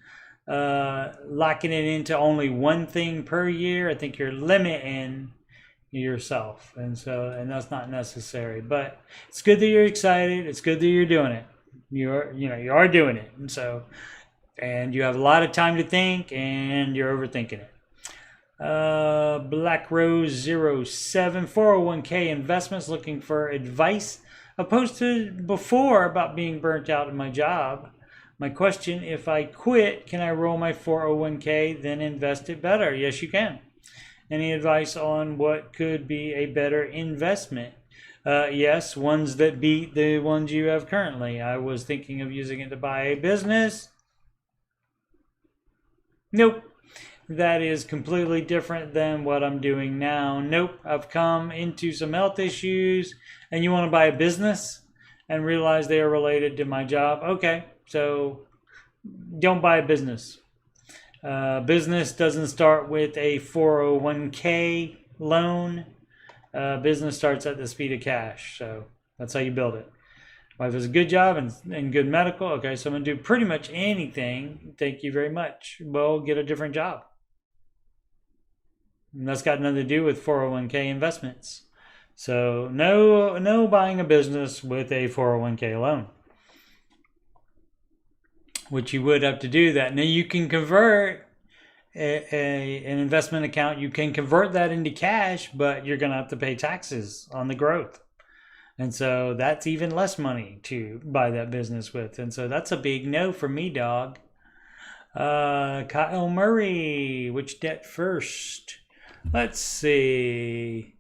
locking it into only one thing per year, I think you're limiting yourself, and that's not necessary. But it's good that you're excited. It's good that you're doing it. You are doing it, and you have a lot of time to think, and you're overthinking it. Black Rose 07, 401k investments, looking for advice. I posted before about being burnt out in my job. My question, if I quit, can I roll my 401k, then invest it better? Yes, you can. Any advice on what could be a better investment? Yes, ones that beat the ones you have currently. I was thinking of using it to buy a business. Nope. That is completely different than what I'm doing now. Nope. I've come into some health issues, and you want to buy a business and realize they are related to my job. Okay, so don't buy a business. Business doesn't start with a 401k loan. Business starts at the speed of cash. So that's how you build it. Wife has a good job and good medical. Okay, so I'm going to do pretty much anything. Thank you very much. Well, get a different job. And that's got nothing to do with 401k investments. So no buying a business with a 401k loan. Which you would have to do that. Now you can convert an investment account. You can convert that into cash, but you're going to have to pay taxes on the growth. And so that's even less money to buy that business with. And so that's a big no for me, dog. Kyle Murray, which debt first? Let's see.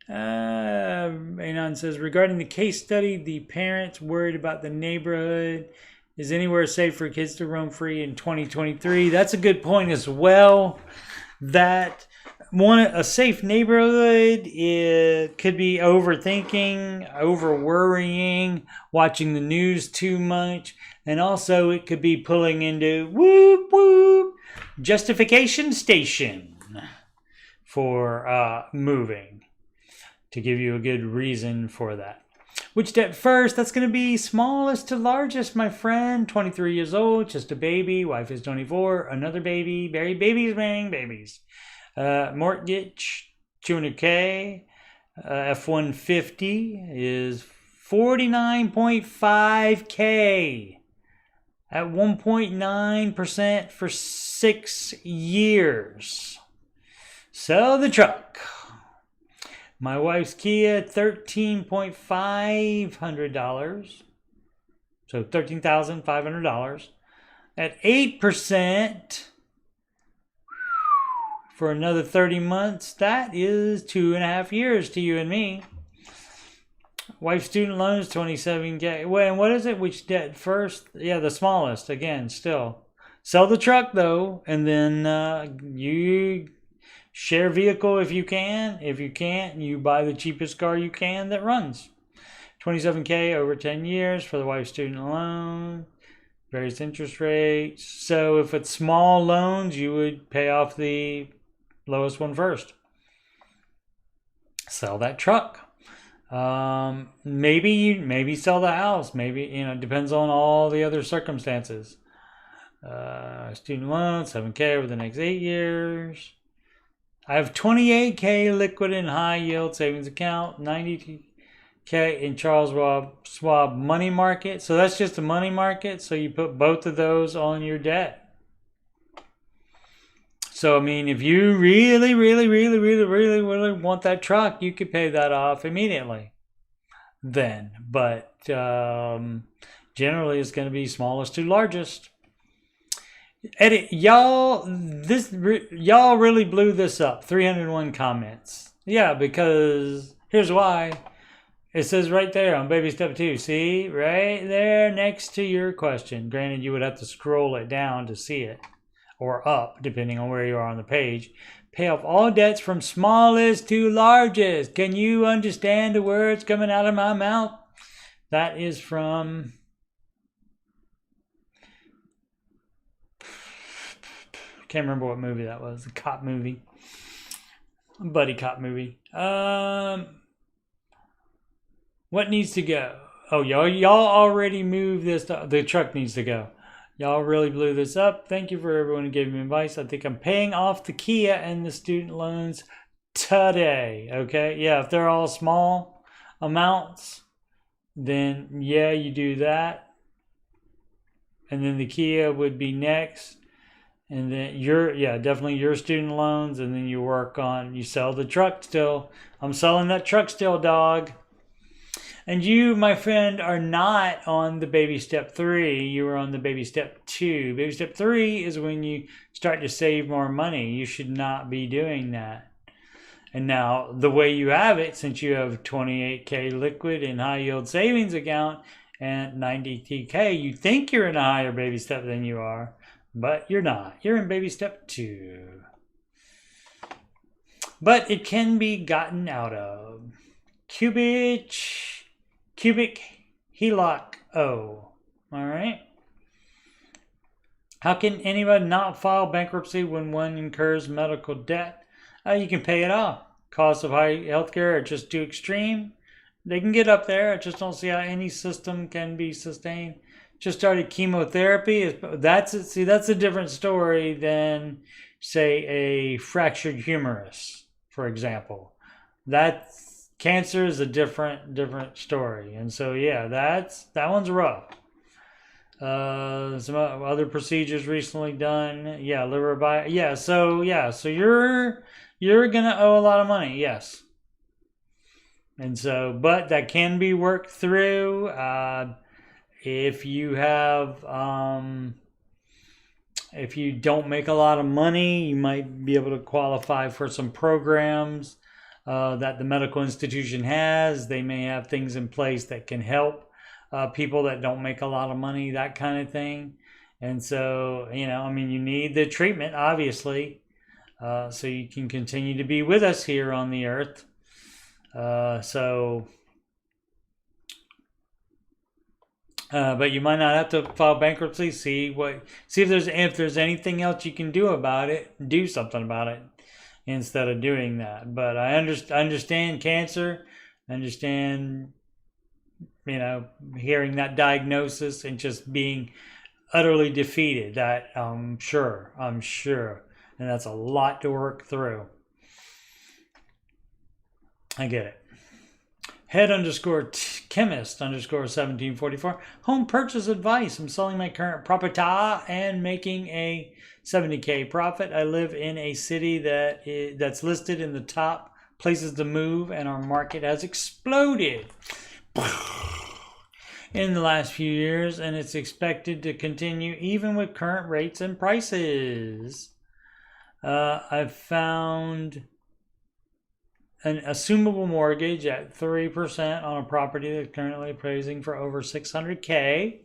Anon says, regarding the case study, the parents worried about the neighborhood. Is anywhere safe for kids to roam free in 2023? That's a good point as well. That a safe neighborhood could be overthinking, over worrying, watching the news too much, and also it could be pulling into whoop whoop justification station for moving, to give you a good reason for that. Which debt first? That's going to be smallest to largest, my friend. 23 years old, just a baby. Wife is 24, another baby. Babies bearing babies. Mortgage, 200K. F-150 is 49.5K at 1.9% for 6 years. Sell the truck. My wife's Kia, $13,500. So $13,500 at 8%. for another 30 months. That is 2.5 years to you and me. Wife student loans, 27K. Wait, and what is it? Which debt first? Yeah, the smallest. Again, still. Sell the truck, though, and then you share vehicle if you can. If you can't, you buy the cheapest car you can that runs. 27K over 10 years for the wife student loan. Various interest rates. So if it's small loans, you would pay off the lowest one first. Sell that truck. Maybe sell the house. Maybe, it depends on all the other circumstances. Student loan, 7K over the next 8 years. I have 28K liquid and high yield savings account, 90K in Charles Schwab money market. So that's just a money market. So you put both of those on your debt. So, I mean, if you really want that truck, you could pay that off immediately then. But generally, it's going to be smallest to largest. Edit, y'all really blew this up. 301 comments. Yeah, because here's why. It says right there on baby step 2. See, right there next to your question. Granted, you would have to scroll it down to see it. Or up, depending on where you are on the page. Pay off all debts from smallest to largest. Can you understand the words coming out of my mouth? That is from... Can't remember what movie that was. A cop movie. Buddy cop movie. What needs to go? Oh, y'all already moved this. The truck needs to go. Y'all really blew this up. Thank you for everyone who gave me advice. I think I'm paying off the Kia and the student loans today. Okay? Yeah, if they're all small amounts, then yeah, you do that. And then the Kia would be next. And then definitely your student loans. And then you sell the truck still. I'm selling that truck still, dog. And you, my friend, are not on the baby step 3. You are on the baby step 2. Baby step 3 is when you start to save more money. You should not be doing that. And now, the way you have it, since you have 28K liquid and high yield savings account and 90K, you think you're in a higher baby step than you are, but you're not. You're in baby step 2. But it can be gotten out of. Cubic HELOC O. All right. How can anybody not file bankruptcy when one incurs medical debt? You can pay it off. Costs of high healthcare are just too extreme. They can get up there. I just don't see how any system can be sustained. Just started chemotherapy. That's a different story than, say, a fractured humerus, for example. Cancer is a different story. And so, yeah, that one's rough. Some other procedures recently done. Yeah, liver biopsy. So you're going to owe a lot of money. Yes. And so, but that can be worked through. If you don't make a lot of money, you might be able to qualify for some programs that the medical institution has. They may have things in place that can help people that don't make a lot of money, that kind of thing. And so, you need the treatment, obviously, so you can continue to be with us here on the earth. But you might not have to file bankruptcy. See if there's anything else you can do about it. Do something about it instead of doing that. But I understand cancer. I understand, hearing that diagnosis and just being utterly defeated. That I'm sure, and that's a lot to work through. I get it. Head_chemist_1744. Home purchase advice. I'm selling my current property and making a 70K profit. I live in a city that's listed in the top places to move, and our market has exploded in the last few years, and it's expected to continue even with current rates and prices. I've found an assumable mortgage at 3% on a property that's currently appraising for over $600K.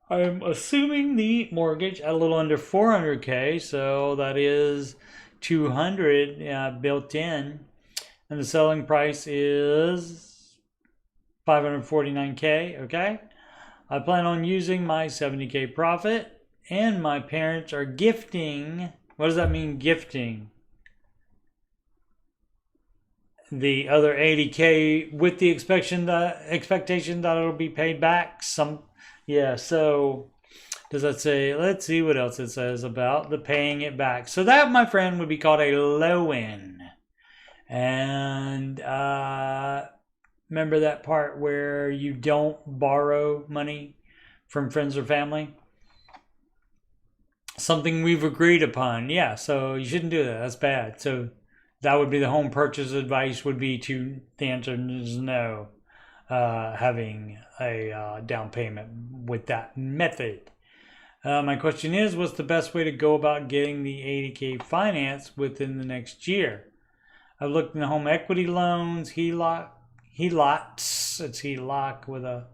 I'm assuming the mortgage at a little under $400K, so that is $200 built in, and the selling price is $549K. Okay, I plan on using my $70K profit, and my parents are gifting. What does that mean, gifting? The other $80K with the expectation that it'll be paid back. Yeah. So does that say? Let's see what else it says about the paying it back. So that, my friend, would be called a loan. And remember that part where you don't borrow money from friends or family? Something we've agreed upon. Yeah. So you shouldn't do that. That's bad. So that would be the home purchase advice, would be to, the answer is no, having a down payment with that method. My question is, what's the best way to go about getting the 80K finance within the next year? I've looked into home equity loans, HELOCs, it's HELOC with a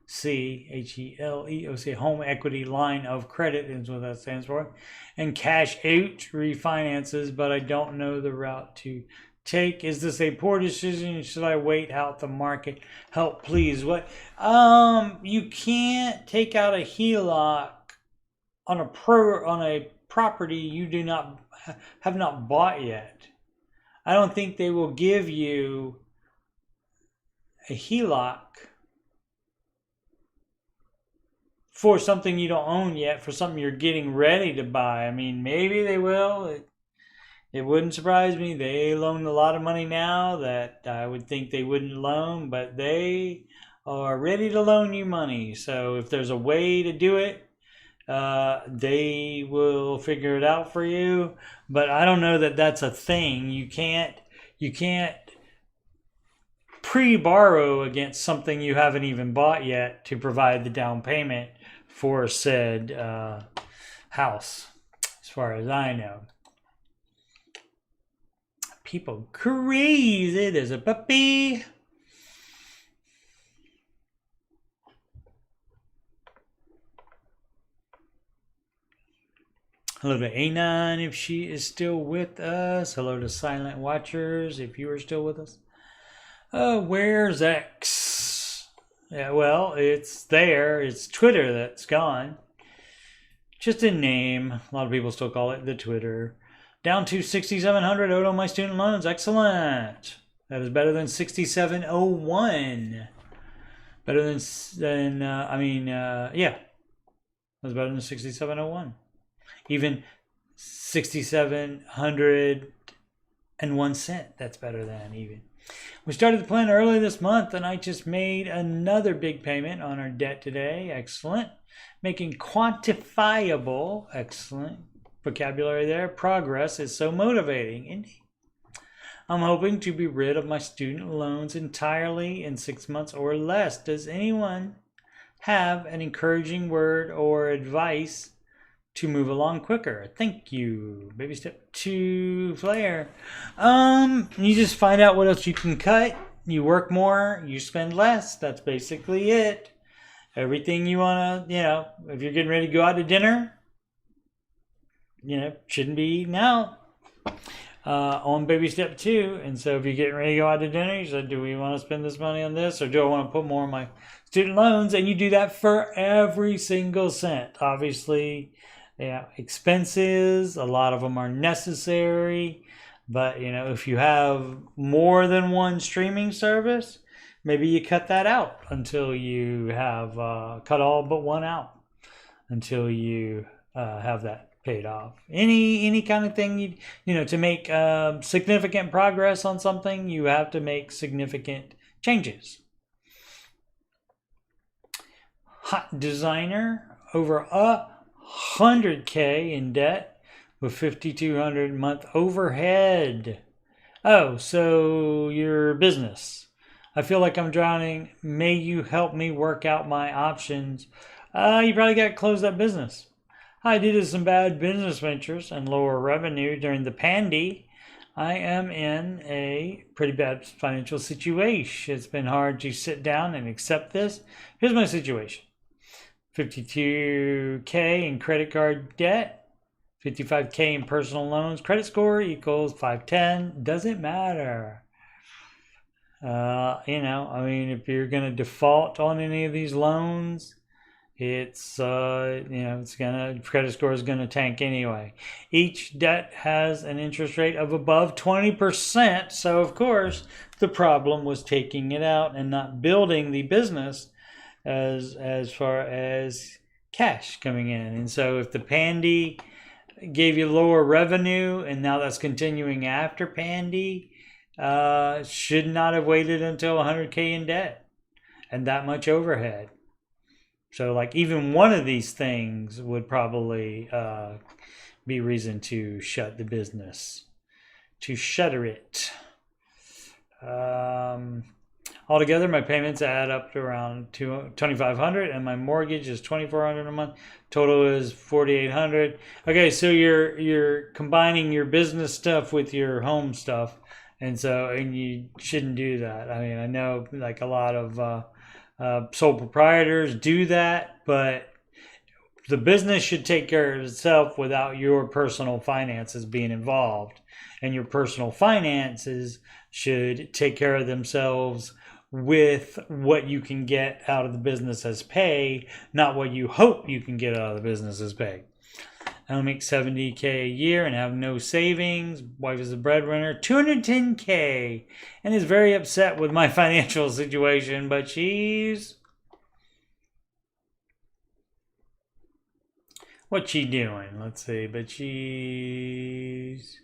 C, HELEOC, home equity line of credit is what that stands for, and cash out refinances, but I don't know the route to take. Is this a poor decision? Should I wait out the market? Help, please. What? You can't take out a HELOC on a property you have not bought yet. I don't think they will give you a HELOC for something you don't own yet, for something you're getting ready to buy. I mean, maybe they will. It wouldn't surprise me. They loan a lot of money now that I would think they wouldn't loan, but they are ready to loan you money. So if there's a way to do it, they will figure it out for you. But I don't know that that's a thing. You can't pre-borrow against something you haven't even bought yet to provide the down payment for said house, as far as I know. People crazy. There's a puppy. Hello to A9 if she is still with us. Hello to Silent Watchers if you are still with us. Where's X? Yeah, well, it's there. It's Twitter that's gone. Just a name. A lot of people still call it the Twitter. Down to 6,700 owed on my student loans. Excellent. That is better than 6,701. Better than yeah. That's better than 6,701. Even 6,701 cent. That's better than even. We started the plan early this month, and I just made another big payment on our debt today. Excellent. Making quantifiable, excellent vocabulary there, progress is so motivating. Indeed. I'm hoping to be rid of my student loans entirely in 6 months or less. Does anyone have an encouraging word or advice to move along quicker? Thank you. Baby step 2, Flair. You just find out what else you can cut. You work more, you spend less. That's basically it. Everything you want to, if you're getting ready to go out to dinner, shouldn't be eating out on baby step 2. And so if you're getting ready to go out to dinner, you said, do we want to spend this money on this, or do I want to put more on my student loans? And you do that for every single cent. Obviously, expenses, a lot of them are necessary, but if you have more than one streaming service, maybe you cut that out until you have cut all but one out, until you have that paid off. Any kind of thing, to make significant progress on something, you have to make significant changes. Hot designer, over 100K in debt with 5,200 month overhead. Oh, so your business. I feel like I'm drowning. May you help me work out my options? You probably got to close that business. Due to some bad business ventures and lower revenue during the pandy, I am in a pretty bad financial situation. It's been hard to sit down and accept this. Here's my situation. 52K in credit card debt, 55K in personal loans. Credit score equals 510. Doesn't matter. If you're going to default on any of these loans, it's credit score is gonna tank anyway. Each debt has an interest rate of above 20%. So of course the problem was taking it out and not building the business as far as cash coming in. And so if the pandy gave you lower revenue and now that's continuing after pandy, should not have waited until 100K in debt and that much overhead. So like even one of these things would probably be reason to shut the business, to shutter it. Altogether, my payments add up to around $2,500, and my mortgage is $2,400 a month. Total is $4,800. Okay, so you're combining your business stuff with your home stuff, and you shouldn't do that. I mean, I know like a lot of sole proprietors do that, but the business should take care of itself without your personal finances being involved, and your personal finances should take care of themselves with what you can get out of the business as pay, not what you hope you can get out of the business as pay. I make $70K a year and have no savings. Wife is a breadwinner, $210K, and is very upset with my financial situation, but what's she doing? Let's see, but she's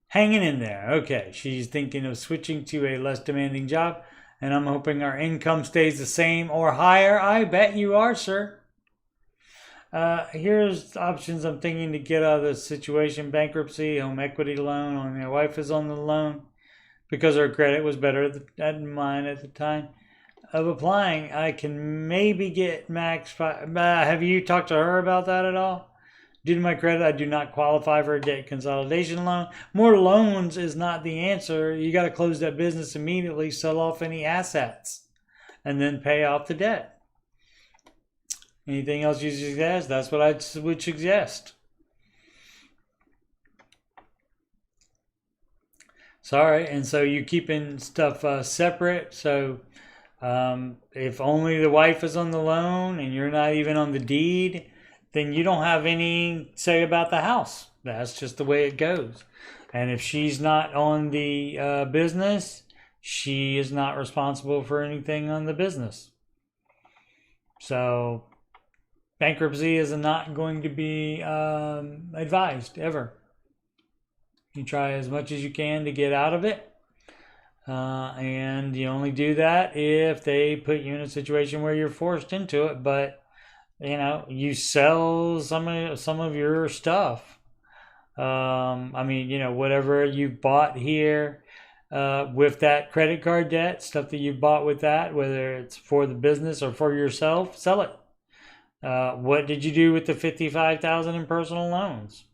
hanging in there. Okay, she's thinking of switching to a less demanding job, and I'm hoping our income stays the same or higher. I bet you are, sir. Here's options I'm thinking to get out of this situation: bankruptcy, home equity loan. Only my wife is on the loan because her credit was better than mine at the time of applying. I can maybe get max 5. Have you talked to her about that at all? Due to my credit, I do not qualify for a debt consolidation loan. More loans is not the answer. You got to close that business immediately, sell off any assets, and then pay off the debt. Anything else you suggest? That's what I would suggest. Sorry, and so you keeping stuff separate. So if only the wife is on the loan and you're not even on the deed, then you don't have any say about the house. That's just the way it goes. And if she's not on the business, she is not responsible for anything on the business. So bankruptcy is not going to be advised ever. You try as much as you can to get out of it. And you only do that if they put you in a situation where you're forced into it. But you sell some of your stuff. Whatever you bought here with that credit card debt, stuff that you bought with that, whether it's for the business or for yourself, sell it. What did you do with the $55,000 in personal loans?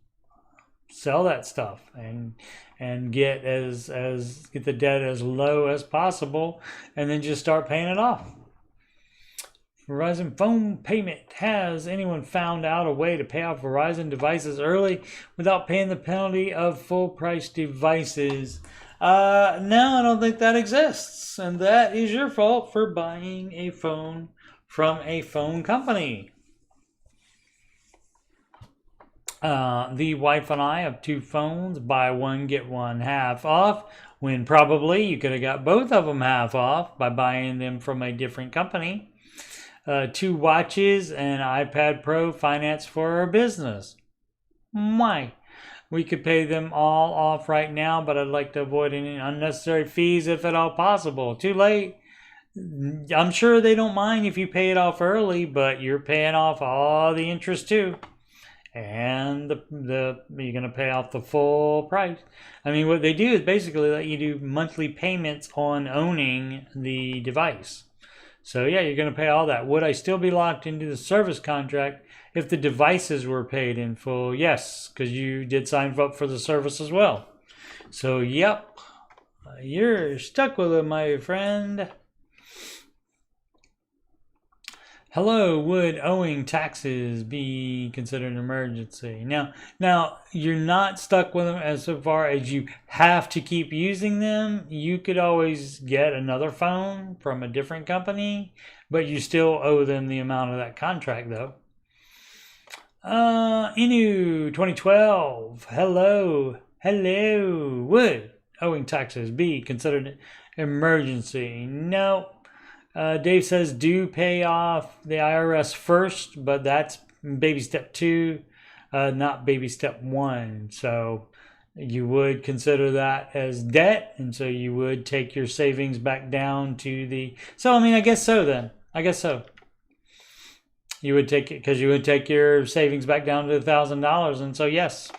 Sell that stuff and get get the debt as low as possible, and then just start paying it off. Verizon phone payment. Has anyone found out a way to pay off Verizon devices early without paying the penalty of full price devices? No, I don't think that exists, and that is your fault for buying a phone from a phone company. The wife and I have 2 phones. Buy one, get one half off, when probably you could have got both of them half off by buying them from a different company. 2 watches and iPad Pro finance for our business. Why? We could pay them all off right now, but I'd like to avoid any unnecessary fees if at all possible. Too late. I'm sure they don't mind if you pay it off early, but you're paying off all the interest too. And you're going to pay off the full price. I mean, what they do is basically let you do monthly payments on owning the device. So yeah, you're going to pay all that. Would I still be locked into the service contract if the devices were paid in full? Yes, because you did sign up for the service as well. So yep, you're stuck with it, my friend. Hello, would owing taxes be considered an emergency? Now you're not stuck with them as so far as you have to keep using them. You could always get another phone from a different company, but you still owe them the amount of that contract though. Inu 2012. Hello. Would owing taxes be considered an emergency? No. Dave says do pay off the IRS first, but that's baby step 2, not baby step 1. So you would consider that as debt, and so you would take your savings back down to the. So I mean, I guess so. Then I guess so. You would take it because you would take your savings back down to $1,000, and so yes.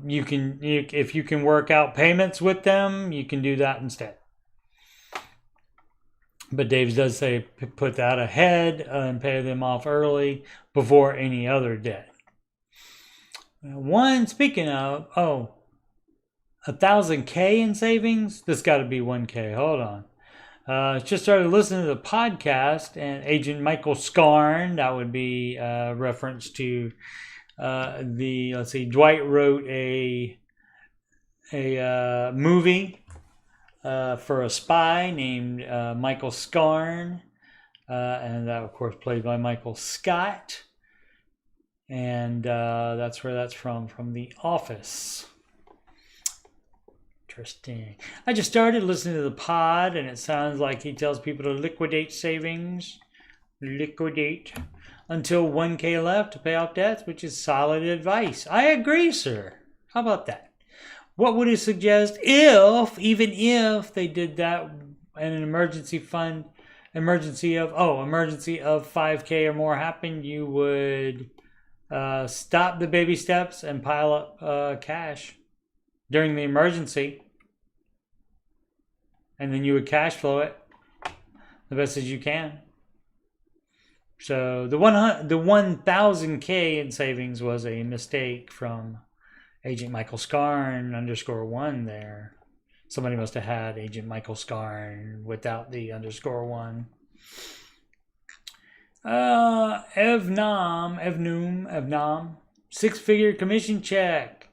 You can if you can work out payments with them, you can do that instead. But Dave does say put that ahead and pay them off early before any other debt. Speaking of, 1,000K in savings? This got to be 1K. Hold on. Just started listening to the podcast, and Agent Michael Scarn, that would be reference to Dwight wrote a movie for a spy named Michael Scarn, and that of course played by Michael Scott, and that's where that's from The Office. Interesting. I just started listening to the pod, and it sounds like he tells people to liquidate savings, until 1K left to pay off debts, which is solid advice. I agree, sir. How about that? What would you suggest even if they did that and an emergency of 5K or more happened, you would stop the baby steps and pile up cash during the emergency, and then you would cash flow it the best as you can. So the 1,000K in savings was a mistake from Agent Michael Scarn _1 there. Somebody must have had Agent Michael Scarn without the _1. Evnum, 6-figure commission check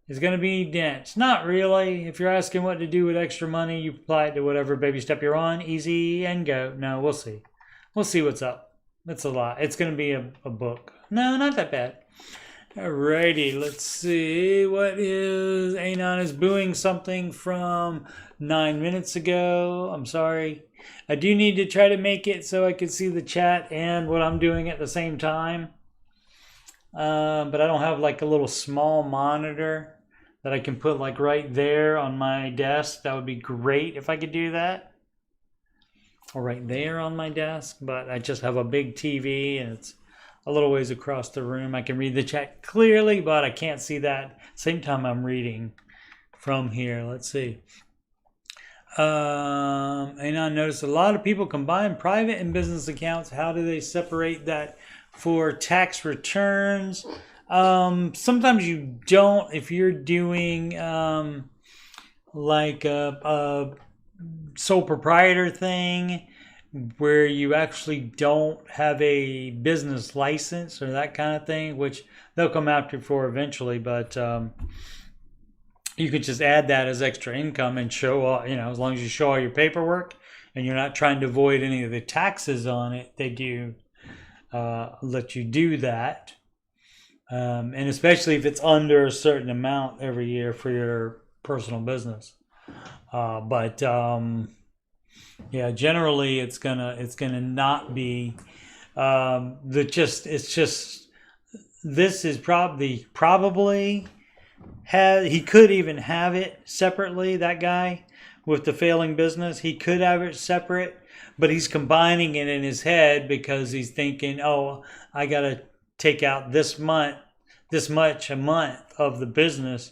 is going to be dense. Not really. If you're asking what to do with extra money, you apply it to whatever baby step you're on. Easy and go. No, we'll see. We'll see what's up. That's a lot. It's going to be a book. No, not that bad. Alrighty, let's see. What is Anon is booing something from 9 minutes ago. I'm sorry. I do need to try to make it so I can see the chat and what I'm doing at the same time. But I don't have like a little small monitor that I can put like right there on my desk. That would be great if I could do that. Or right there on my desk. But I just have a big TV and it's a little ways across the room. I can read the chat clearly, but I can't see that. Same time I'm reading from here. Let's see. And I noticed a lot of people combine private and business accounts. How do they separate that for tax returns? Sometimes you don't. If you're doing like a sole proprietor thing, where you actually don't have a business license or that kind of thing, which they'll come after for eventually, but you could just add that as extra income and show all, as long as you show all your paperwork and you're not trying to avoid any of the taxes on it, they do let you do that. And especially if it's under a certain amount every year for your personal business. Yeah, generally it's gonna not be this is probably he could even have it separately. That guy with the failing business, he could have it separate, but he's combining it in his head because he's thinking, oh, I gotta take out this much a month of the business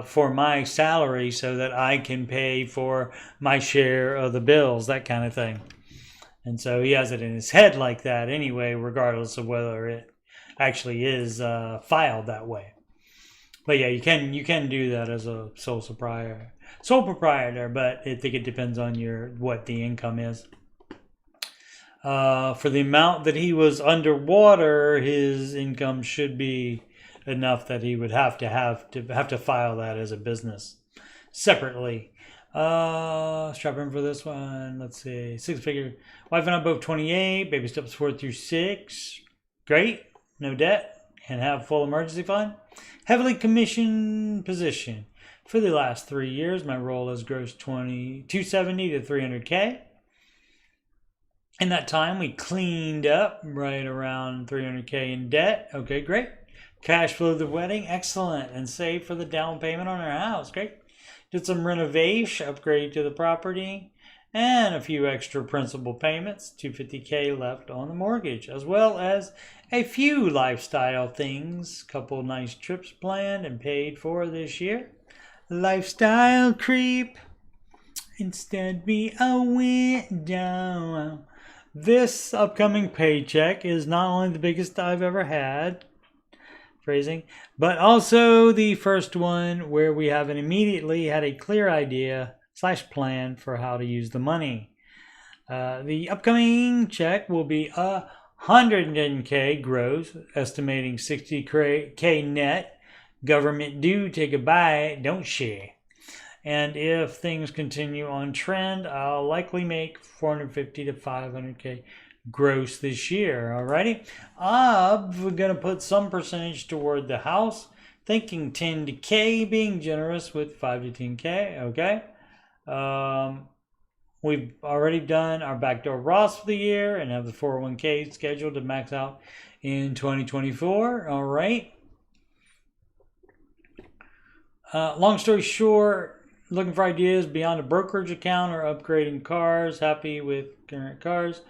for my salary so that I can pay for my share of the bills, that kind of thing. And so he has it in his head like that anyway, regardless of whether it actually is filed that way. But yeah, you can do that as a sole proprietor, but I think it depends on what the income is. For the amount that he was underwater, his income should be enough that he would have to file that as a business separately. Strap in for this one. Let's see. 6-figure. Wife and I both 28. Baby steps 4 through 6. Great. No debt. And have full emergency fund. Heavily commissioned position. For the last 3 years, my role has grossed $270 to $300K. In that time, we cleaned up right around $300K in debt. Okay, great. Cash flow of the wedding. Excellent. And saved for the down payment on our house. Great. Did some renovation, upgrade to the property, and a few extra principal payments, $250K left on the mortgage, as well as a few lifestyle things, couple nice trips planned and paid for this year. Lifestyle creep, instead be a window. This upcoming paycheck is not only the biggest I've ever had, phrasing, but also the first one where we haven't immediately had a clear idea / plan for how to use the money. The upcoming check will be 110K gross, estimating 60K net. Government do take a bite, don't she? And if things continue on trend, I'll likely make 450 to 500K gross this year. Alrighty, I'm gonna put some percentage toward the house, thinking 10 to K, being generous with 5 to 10K. Okay, we've already done our backdoor Ross for the year and have the 401K scheduled to max out in 2024. All right. Long story short, looking for ideas beyond a brokerage account or upgrading cars. Happy with current cars.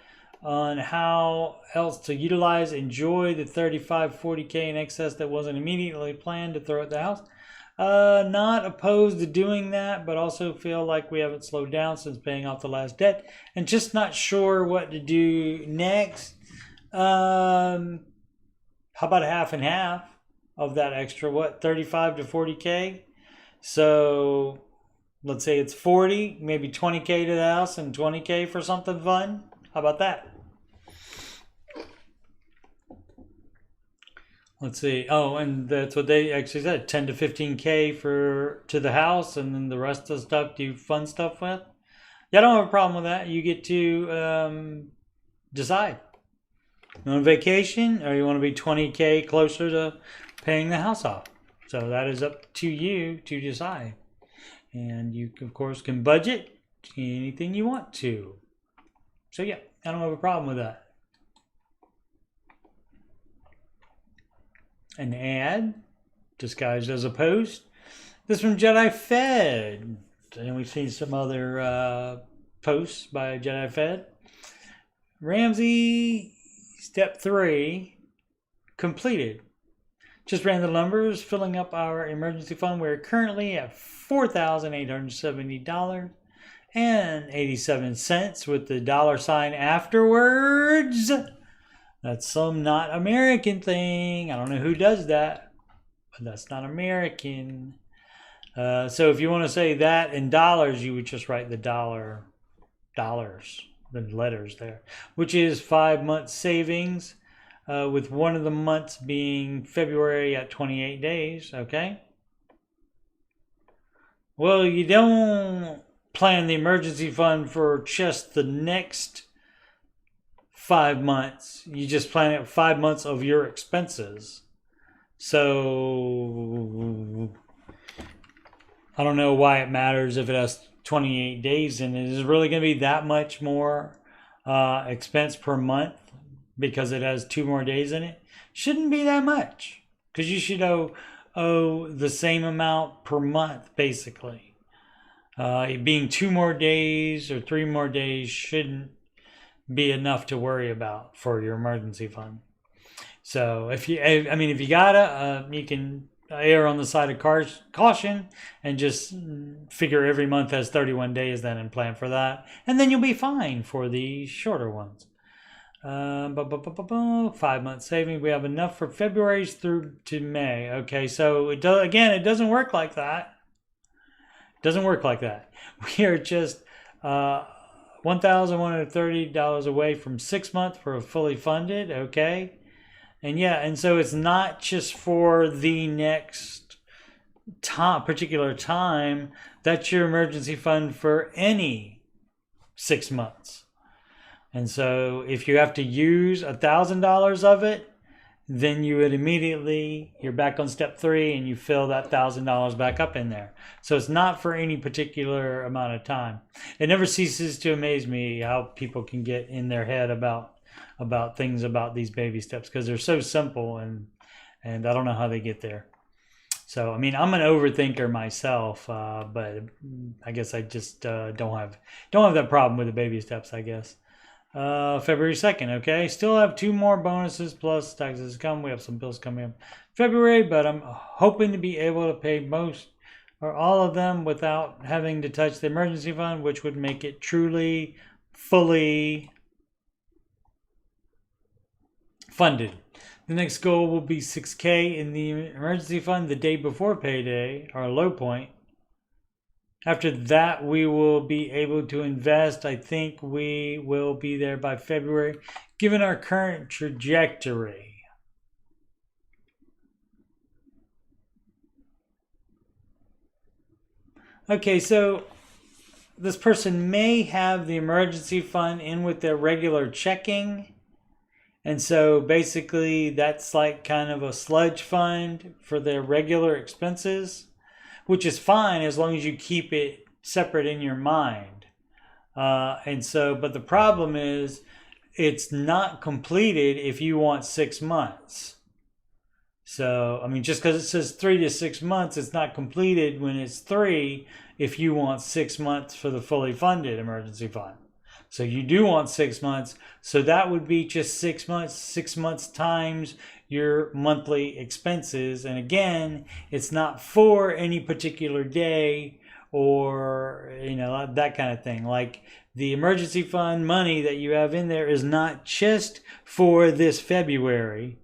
On how else to enjoy the 35-40K in excess that wasn't immediately planned to throw at the house. Not opposed to doing that, but also feel like we haven't slowed down since paying off the last debt and just not sure what to do next. How about a half and half of that extra, 35 to 40K? So let's say it's 40, maybe 20K to the house and 20K for something fun. How about that? Let's see. Oh, and that's what they actually said. 10 to 15K to the house, and then the rest of the stuff do fun stuff with. Yeah, I don't have a problem with that. You get to decide. You want a vacation, or you want to be 20K closer to paying the house off. So that is up to you to decide. And you, of course, can budget anything you want to. So yeah, I don't have a problem with that. An ad disguised as a post. This from Jedi Fed. And we've seen some other posts by Jedi Fed. Ramsey, step 3, completed. Just ran the numbers, filling up our emergency fund. We're currently at $4,870.87 with the $sign afterwards. That's some not American thing. I don't know who does that, but that's not American. So if you want to say that in dollars, you would just write the dollars, the letters there, which is 5 months savings, with one of the months being February at 28 days. Okay. Well, you don't plan the emergency fund for just the next 5 months. You just plan it 5 months of your expenses. So I don't know why it matters if it has 28 days in it. Is it really going to be that much more expense per month because it has 2 more days in it? Shouldn't be that much, because you should owe the same amount per month, basically. It being 2 more days or 3 more days shouldn't be enough to worry about for your emergency fund. So if you gotta, you can err on the side of caution and just figure every month has 31 days then and plan for that. And then you'll be fine for the shorter ones. 5-month savings. We have enough for February's through to May. Okay, so it doesn't work like that. It doesn't work like that. We are just $1,130 away from 6 months for a fully funded. Okay, and so it's not just for the next particular time. That's your emergency fund for any 6 months. And so if you have to use $1,000 of it, then you would you're back on step 3 and you fill that $1,000 back up in there. So it's not for any particular amount of time. It never ceases to amaze me how people can get in their head about things about these baby steps, because they're so simple and I don't know how they get there. So, I mean, I'm an overthinker myself, but I guess I just don't have that problem with the baby steps, I guess. February 2nd, okay. Still have 2 more bonuses plus taxes to come. We have some bills coming in February, but I'm hoping to be able to pay most or all of them without having to touch the emergency fund, which would make it truly, fully funded. The next goal will be $6,000 in the emergency fund the day before payday, our low point. After that, we will be able to invest. I think we will be there by February, given our current trajectory. Okay, so this person may have the emergency fund in with their regular checking. And so basically that's like kind of a sludge fund for their regular expenses, which is fine as long as you keep it separate in your mind. But the problem is it's not completed if you want 6 months. So, I mean, just because it says 3 to 6 months, it's not completed when it's 3 if you want 6 months for the fully funded emergency fund. So you do want 6 months. So that would be just 6 months, 6 months times your monthly expenses. And again, it's not for any particular day or, that kind of thing. Like the emergency fund money that you have in there is not just for this February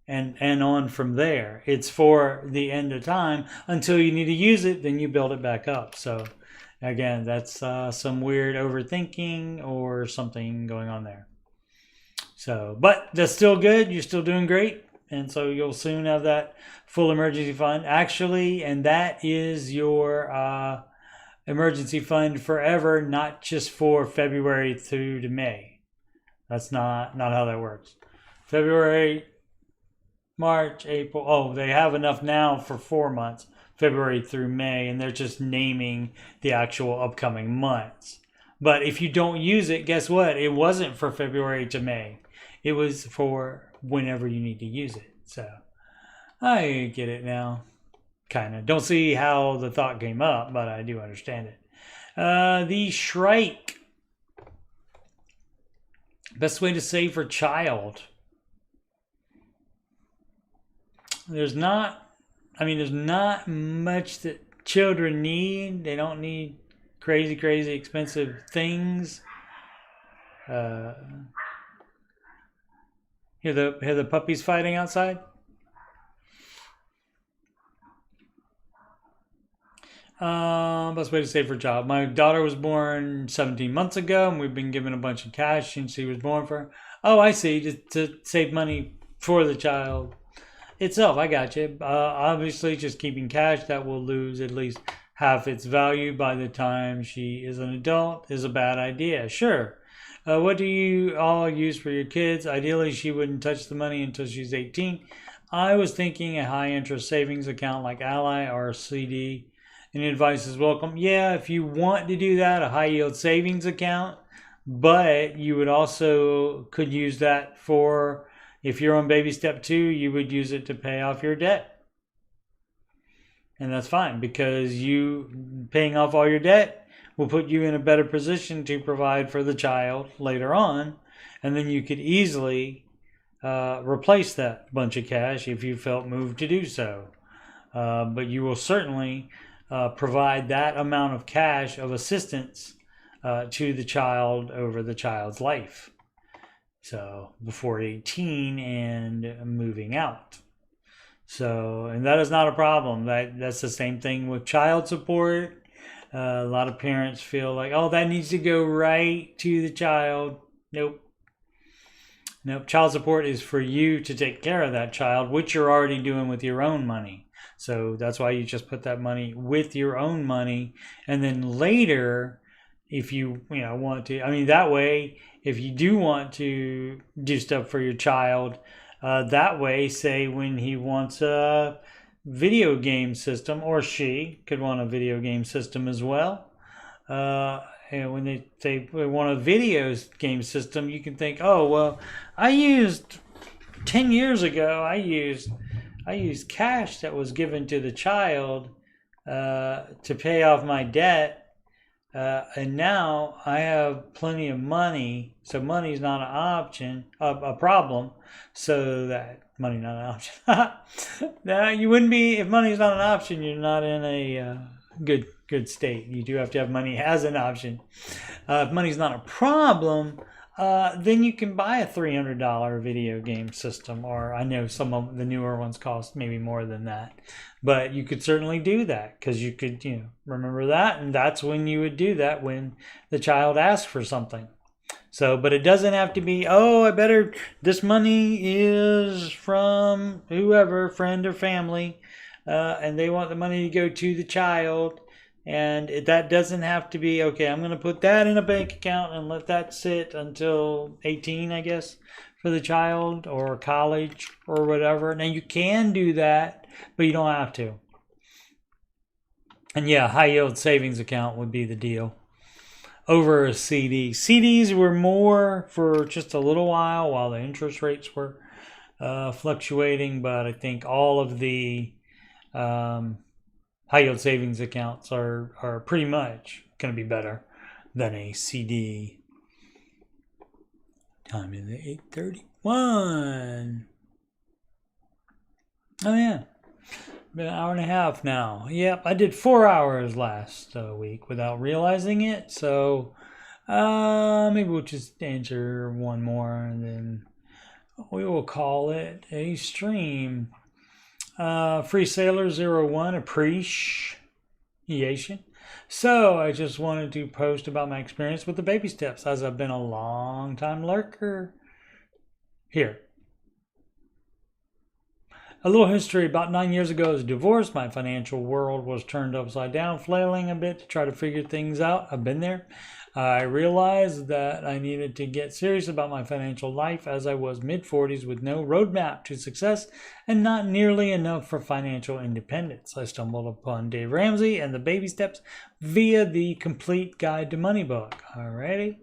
and on from there. It's for the end of time until you need to use it, then you build it back up. So again, that's some weird overthinking or something going on there. So, but that's still good. You're still doing great. And so you'll soon have that full emergency fund. Actually, and that is your emergency fund forever, not just for February through to May. That's not how that works. February, March, April. Oh, they have enough now for 4 months. February through May, and they're just naming the actual upcoming months. But if you don't use it, guess what? It wasn't for February to May. It was for whenever you need to use it. So I get it now. Kind of. Don't see how the thought came up, but I do understand it. The Shrike. Best way to save for child. There's not much that children need. They don't need crazy expensive things. Hear the puppies fighting outside? Best way to save for a child. My daughter was born 17 months ago, and we've been given a bunch of cash since she was born for her. Oh, I see. To save money for the child itself. I got you. Obviously, just keeping cash that will lose at least half its value by the time she is an adult is a bad idea. Sure. What do you all use for your kids? Ideally, she wouldn't touch the money until she's 18. I was thinking a high-interest savings account like Ally or a CD. Any advice is welcome. Yeah, if you want to do that, a high-yield savings account. But you would also could use that for, if you're on baby step 2, you would use it to pay off your debt. And that's fine, because you paying off all your debt will put you in a better position to provide for the child later on. And then you could easily replace that bunch of cash if you felt moved to do so. but you will certainly provide that amount of cash of assistance to the child over the child's life. So before 18 and moving out. So, and that is not a problem. That's the same thing with child support. A lot of parents feel like, oh, that needs to go right to the child. Nope. Nope. Child support is for you to take care of that child, which you're already doing with your own money. So that's why you just put that money with your own money. And then later, if you want to, I mean, that way, if you do want to do stuff for your child, that way, say when he wants a video game system, or she could want a video game system as well. And when they say they want a video game system, you can think, oh, well, I used 10 years ago, I used cash that was given to the child to pay off my debt. And now I have plenty of money, so money's not an option, a problem. So that money not an option. Now you wouldn't be, if money's not an option, you're not in a good state. You do have to have money as an option. If money's not a problem, then you can buy a $300 video game system, or I know some of the newer ones cost maybe more than that. But you could certainly do that, because you could, remember that, and that's when you would do that, when the child asks for something. So, but it doesn't have to be, oh, this money is from whoever, friend or family, and they want the money to go to the child. And that doesn't have to be, okay, I'm going to put that in a bank account and let that sit until 18, I guess, for the child, or college or whatever. Now, you can do that, but you don't have to. And yeah, high yield savings account would be the deal over a CD. CDs were more for just a little while the interest rates were fluctuating, but I think all of the high yield savings accounts are pretty much going to be better than a CD. Time is 8:31. Oh yeah, been an hour and a half now. Yep, I did 4 hours last week without realizing it. So maybe we'll just answer one more, and then we will call it a stream. Free Sailor 01 appreciation. So I just wanted to post about my experience with the baby steps, as I've been a long time lurker here. A little history. About 9 years ago, I was divorced. My financial world was turned upside down, flailing a bit to try to figure things out. I've been there. I realized that I needed to get serious about my financial life, as I was mid-40s with no roadmap to success and not nearly enough for financial independence. I stumbled upon Dave Ramsey and the baby steps via the Complete Guide to Money book. Alrighty.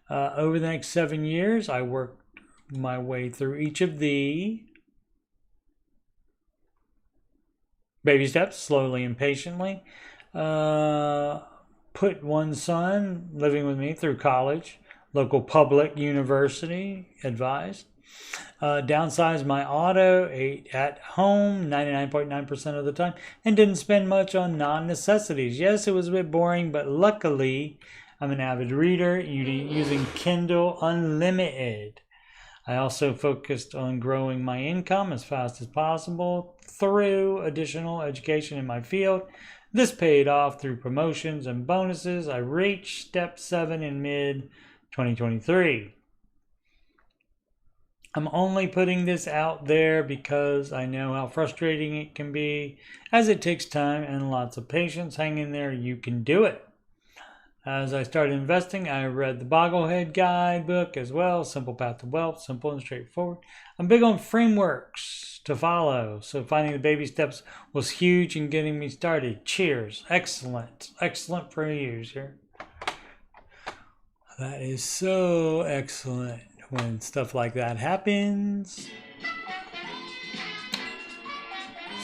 Over the next 7 years, I worked my way through each of the baby steps slowly and patiently. Put one son living with me through college, local public university, advised. Downsized my auto, ate at home 99.9% of the time, and didn't spend much on non-necessities. Yes, it was a bit boring, but luckily I'm an avid reader using Kindle Unlimited. I also focused on growing my income as fast as possible through additional education in my field. This paid off through promotions and bonuses. I reached step 7 in mid-2023. I'm only putting this out there because I know how frustrating it can be, as it takes time and lots of patience. Hang in there, you can do it. As I started investing, I read the Bogglehead Guidebook as well, Simple Path to Wealth, simple and straightforward. I'm big on frameworks to follow, so finding the baby steps was huge in getting me started. Cheers. Excellent. Excellent for a user. That is so excellent when stuff like that happens.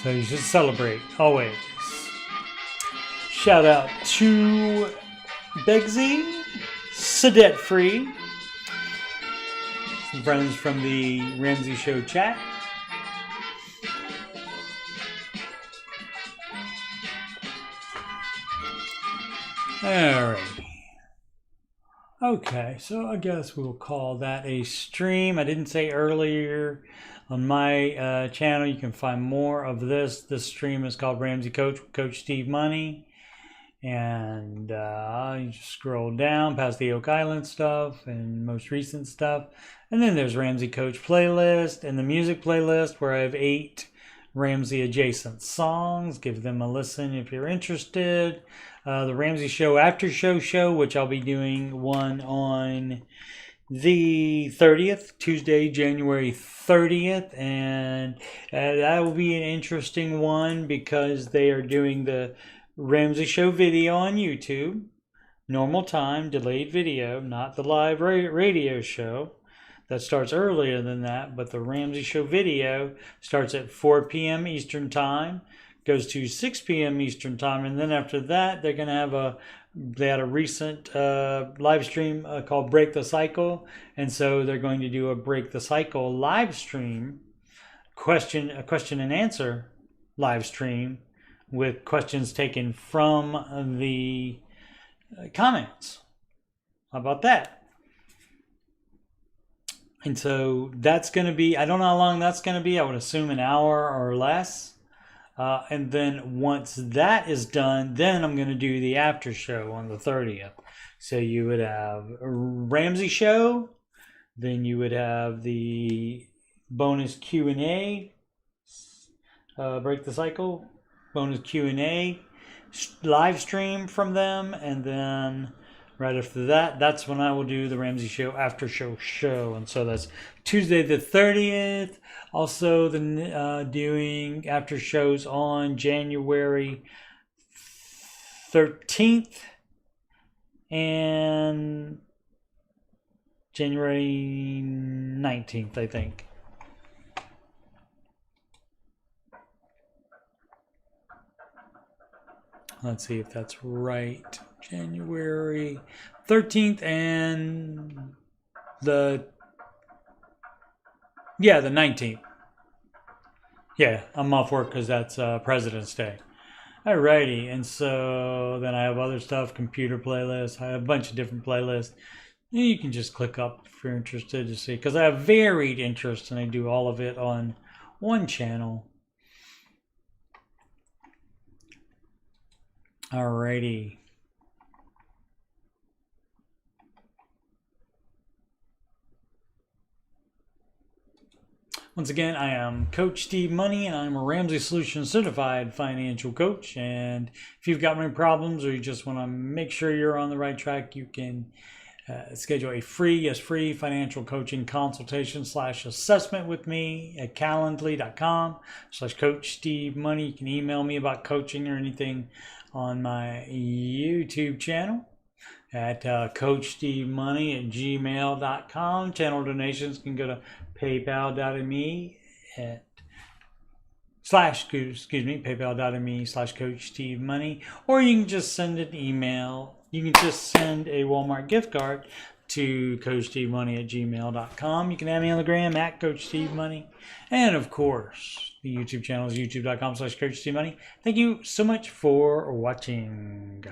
So you should celebrate, always. Shout out to Begsy, Sedet Free, some friends from the Ramsey Show chat. Alright. Okay, so I guess we'll call that a stream. I didn't say earlier on my channel you can find more of this. This stream is called Ramsey Coach with Coach Steve Money. And you just scroll down past the Oak Island stuff and most recent stuff. And then there's Ramsey Coach playlist and the music playlist where I have 8 Ramsey adjacent songs. Give them a listen if you're interested. The Ramsey Show After Show, which I'll be doing one on the 30th, Tuesday, January 30th. And that will be an interesting one because they are doing the Ramsey Show video on YouTube. Normal time, delayed video, not the live radio show. That starts earlier than that, but the Ramsey Show video starts at 4 p.m. Eastern Time, goes to 6 p.m. Eastern Time, and then after that, they're going to have they had a recent live stream called Break the Cycle, and so they're going to do a Break the Cycle live stream, question and answer live stream with questions taken from the comments. How about that? And so that's going to be, I don't know how long that's going to be. I would assume an hour or less. And then once that is done, then I'm going to do the after show on the 30th. So you would have a Ramsey Show. Then you would have the bonus Q&A, Break the Cycle, bonus Q&A, live stream from them. And then right after that, that's when I will do the Ramsey Show After Show. And so that's Tuesday the 30th. Also, doing after shows on January 13th and January 19th, I think. Let's see if that's right. January 13th and the 19th. Yeah, I'm off work because that's President's Day. Alrighty, and so then I have other stuff, computer playlists. I have a bunch of different playlists. You can just click up if you're interested to see, because I have varied interests and I do all of it on one channel. Alrighty. Once again, I am Coach Steve Money, and I'm a Ramsey Solutions Certified Financial Coach. And if you've got any problems or you just want to make sure you're on the right track, you can schedule a free financial coaching consultation / assessment with me at calendly.com/Coach Steve Money. You can email me about coaching or anything on my YouTube channel at CoachSteveMoney@gmail.com. Channel donations can go to PayPal.me PayPal.me/Coach Steve Money, or you can just send an email. You can just send a Walmart gift card to CoachSteveMoney@gmail.com. You can add me on the gram at Coach Steve Money, and of course, the YouTube channel is youtube.com/Coach Steve Money. Thank you so much for watching.